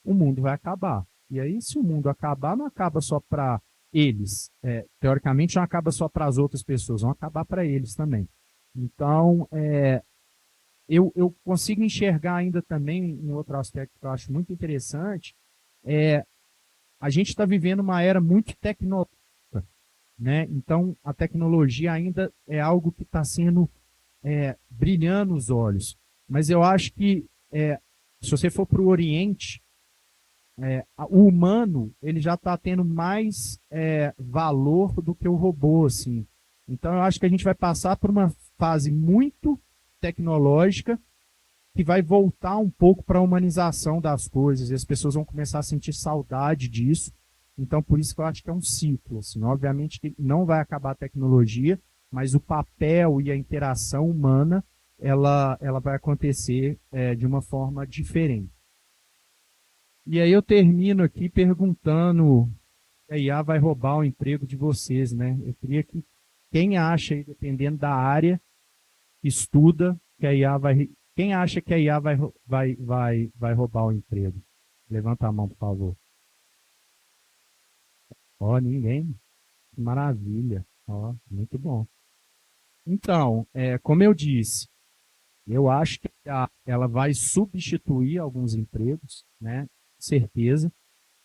o mundo vai acabar. E aí, se o mundo acabar, não acaba só para eles. Teoricamente, não acaba só para as outras pessoas, vão acabar para eles também. Então, eu consigo enxergar ainda também um outro aspecto que eu acho muito interessante, a gente está vivendo uma era muito tecnológica, né? Então, a tecnologia ainda é algo que está sendo brilhando os olhos. Mas eu acho que, se você for para o Oriente, o humano ele já está tendo mais valor do que o robô, assim. Então, eu acho que a gente vai passar por uma fase muito tecnológica que vai voltar um pouco para a humanização das coisas, e as pessoas vão começar a sentir saudade disso. Então, por isso que eu acho que é um ciclo. Assim. Obviamente que não vai acabar a tecnologia, mas o papel e a interação humana ela vai acontecer de uma forma diferente. E aí eu termino aqui perguntando se a IA vai roubar o emprego de vocês, né? Eu queria que quem acha, dependendo da área, estuda que a IA vai... Quem acha que a IA vai roubar o emprego? Levanta a mão, por favor. Ninguém? Que maravilha. Muito bom. Então, como eu disse, eu acho que ela vai substituir alguns empregos, né? Certeza.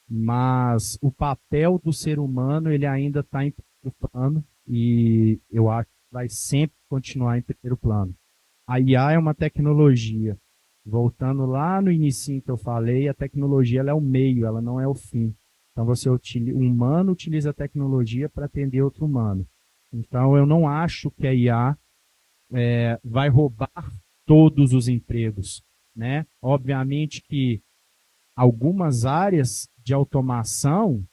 Mas o papel do ser humano, ele ainda está em primeiro plano, e eu acho que vai sempre continuar em primeiro plano. A IA é uma tecnologia. Voltando lá no início que eu falei, a tecnologia ela é o meio, ela não é o fim. Então, o humano utiliza a tecnologia para atender outro humano. Então, eu não acho que a IA vai roubar todos os empregos, né? Obviamente que algumas áreas de automação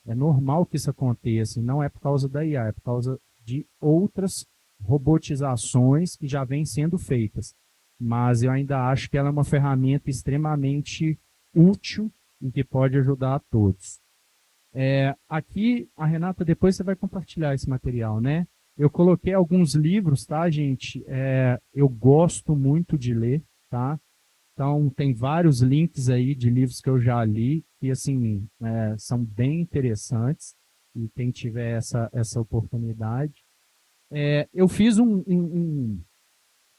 é normal que isso aconteça, e não é por causa da IA, é por causa de outras robotizações que já vêm sendo feitas. Mas eu ainda acho que ela é uma ferramenta extremamente útil e que pode ajudar a todos. Aqui, a Renata, depois você vai compartilhar esse material, né? Eu coloquei alguns livros, tá, gente? Eu gosto muito de ler, tá? Então, tem vários links aí de livros que eu já li, que, assim, são bem interessantes, e quem tiver essa oportunidade. Eu fiz um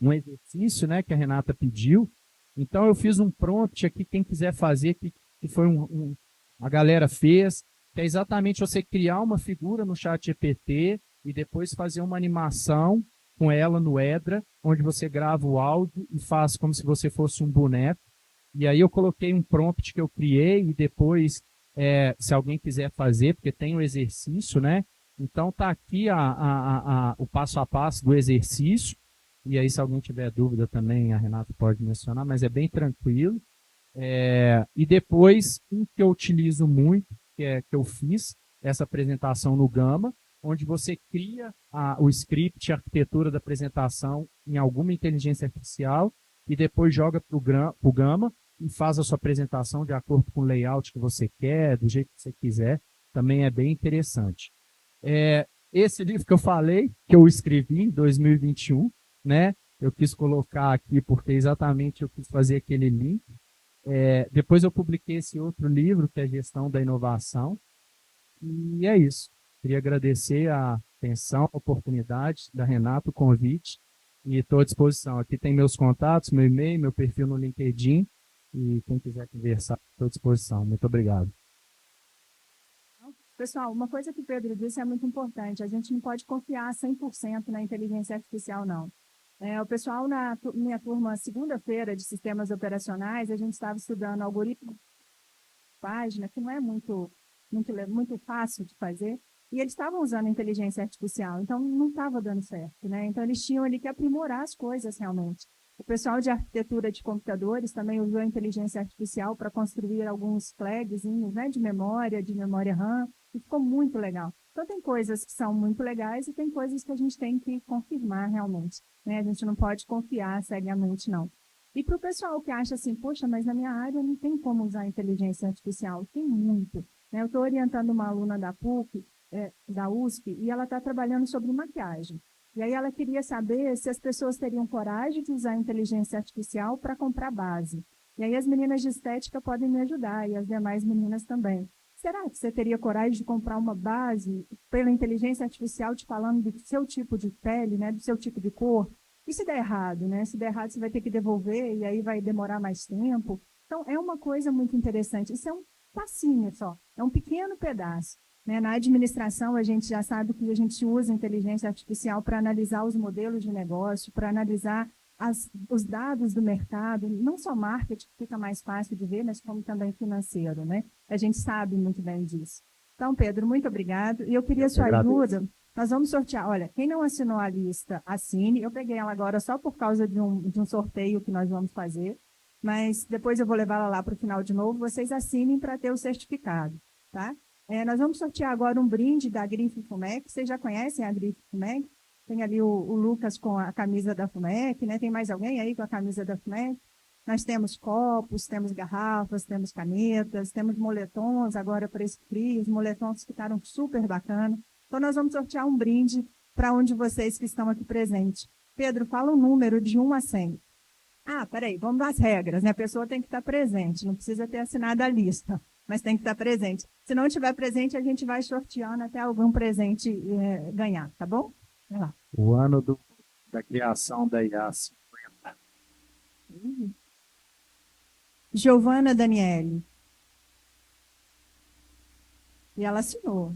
exercício, né, que a Renata pediu. Então, eu fiz um prompt aqui, quem quiser fazer, que foi a galera fez, que é exatamente você criar uma figura no ChatGPT e depois fazer uma animação com ela no Edra, onde você grava o áudio e faz como se você fosse um boneco. E aí eu coloquei um prompt que eu criei, e depois se alguém quiser fazer, porque tem o exercício, né? Então está aqui o passo a passo do exercício, e aí se alguém tiver dúvida também, a Renata pode mencionar, mas é bem tranquilo. E depois, um que eu utilizo muito, que eu fiz, essa apresentação no Gama, onde você cria o script, a arquitetura da apresentação em alguma inteligência artificial e depois joga para o Gama e faz a sua apresentação de acordo com o layout que você quer, do jeito que você quiser. Também é bem interessante. Esse livro que eu falei, que eu escrevi em 2021, né? Eu quis colocar aqui porque exatamente eu quis fazer aquele link. Depois eu publiquei esse outro livro, que é Gestão da Inovação. E é isso. Queria agradecer a atenção, a oportunidade da Renata, o convite, e estou à disposição. Aqui tem meus contatos, meu e-mail, meu perfil no LinkedIn, e quem quiser conversar, estou à disposição. Muito obrigado. Pessoal, uma coisa que o Pedro disse é muito importante. A gente não pode confiar 100% na inteligência artificial, não. O pessoal, na minha turma, segunda-feira, de sistemas operacionais, a gente estava estudando algoritmo, página, que não é muito fácil de fazer, e eles estavam usando inteligência artificial, então não estava dando certo, né? Então eles tinham ali que aprimorar as coisas realmente. O pessoal de arquitetura de computadores também usou inteligência artificial para construir alguns flagzinhos, né, de memória RAM, e ficou muito legal. Então tem coisas que são muito legais e tem coisas que a gente tem que confirmar realmente, né? A gente não pode confiar cegamente, não. E para o pessoal que acha assim, poxa, mas na minha área não tem como usar inteligência artificial, tem muito. Eu estou orientando uma aluna da PUC, da USP, e ela está trabalhando sobre maquiagem. E aí ela queria saber se as pessoas teriam coragem de usar a inteligência artificial para comprar base. E aí as meninas de estética podem me ajudar, e as demais meninas também. Será que você teria coragem de comprar uma base pela inteligência artificial te falando do seu tipo de pele, né, do seu tipo de cor? E se der errado, né? Se der errado, você vai ter que devolver, e aí vai demorar mais tempo. Então, é uma coisa muito interessante. Isso é um passinho só, é um pequeno pedaço. Na administração, a gente já sabe que a gente usa inteligência artificial para analisar os modelos de negócio, para analisar os dados do mercado, não só marketing, que fica mais fácil de ver, mas como também financeiro, né? A gente sabe muito bem disso. Então, Pedro, muito obrigado. E eu queria sua ajuda. Nós vamos sortear. Olha, quem não assinou a lista, assine. Eu peguei ela agora só por causa de um sorteio que nós vamos fazer, mas depois eu vou levá-la lá para o final de novo. Vocês assinem para ter o certificado, tá? Nós vamos sortear agora um brinde da Grife Fumec. Vocês já conhecem a Grife Fumec? Tem ali o Lucas com a camisa da Fumec, né? Tem mais alguém aí com a camisa da Fumec? Nós temos copos, temos garrafas, temos canetas, temos moletons agora para esse frio. Os moletons ficaram super bacanas. Então, nós vamos sortear um brinde para um de vocês que estão aqui presentes. Pedro, fala um número de 1 a 100. Peraí, vamos às regras, né? A pessoa tem que estar presente, não precisa ter assinado a lista, mas tem que estar presente. Se não estiver presente, a gente vai sorteando até algum presente ganhar, tá bom? Vai lá. O ano da criação da IA 50. Giovana Daniele. E ela assinou.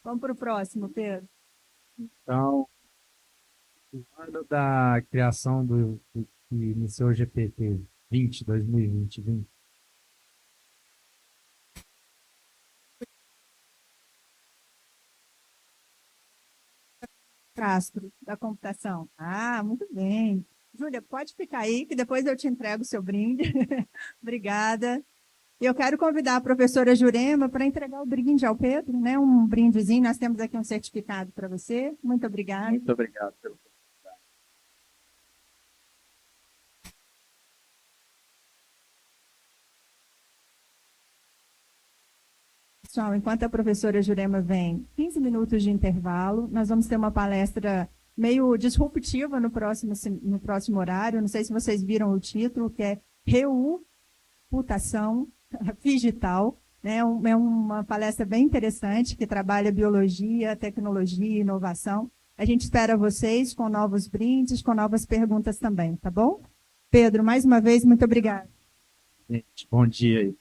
Vamos para o próximo, Pedro. Então, o ano da criação que iniciou o GPT 2020. Castro, da computação. Muito bem. Júlia, pode ficar aí, que depois eu te entrego o seu brinde. Obrigada. E eu quero convidar a professora Jurema para entregar o brinde ao Pedro, né? Um brindezinho. Nós temos aqui um certificado para você. Muito obrigada. Muito obrigado pelo oportunidade. Pessoal, enquanto a professora Jurema vem, 15 minutos de intervalo, nós vamos ter uma palestra meio disruptiva no próximo horário. Não sei se vocês viram o título, que é Reputação Digital. É uma palestra bem interessante, que trabalha biologia, tecnologia e inovação. A gente espera vocês com novos brindes, com novas perguntas também, tá bom? Pedro, mais uma vez, muito obrigada. Gente, bom dia aí.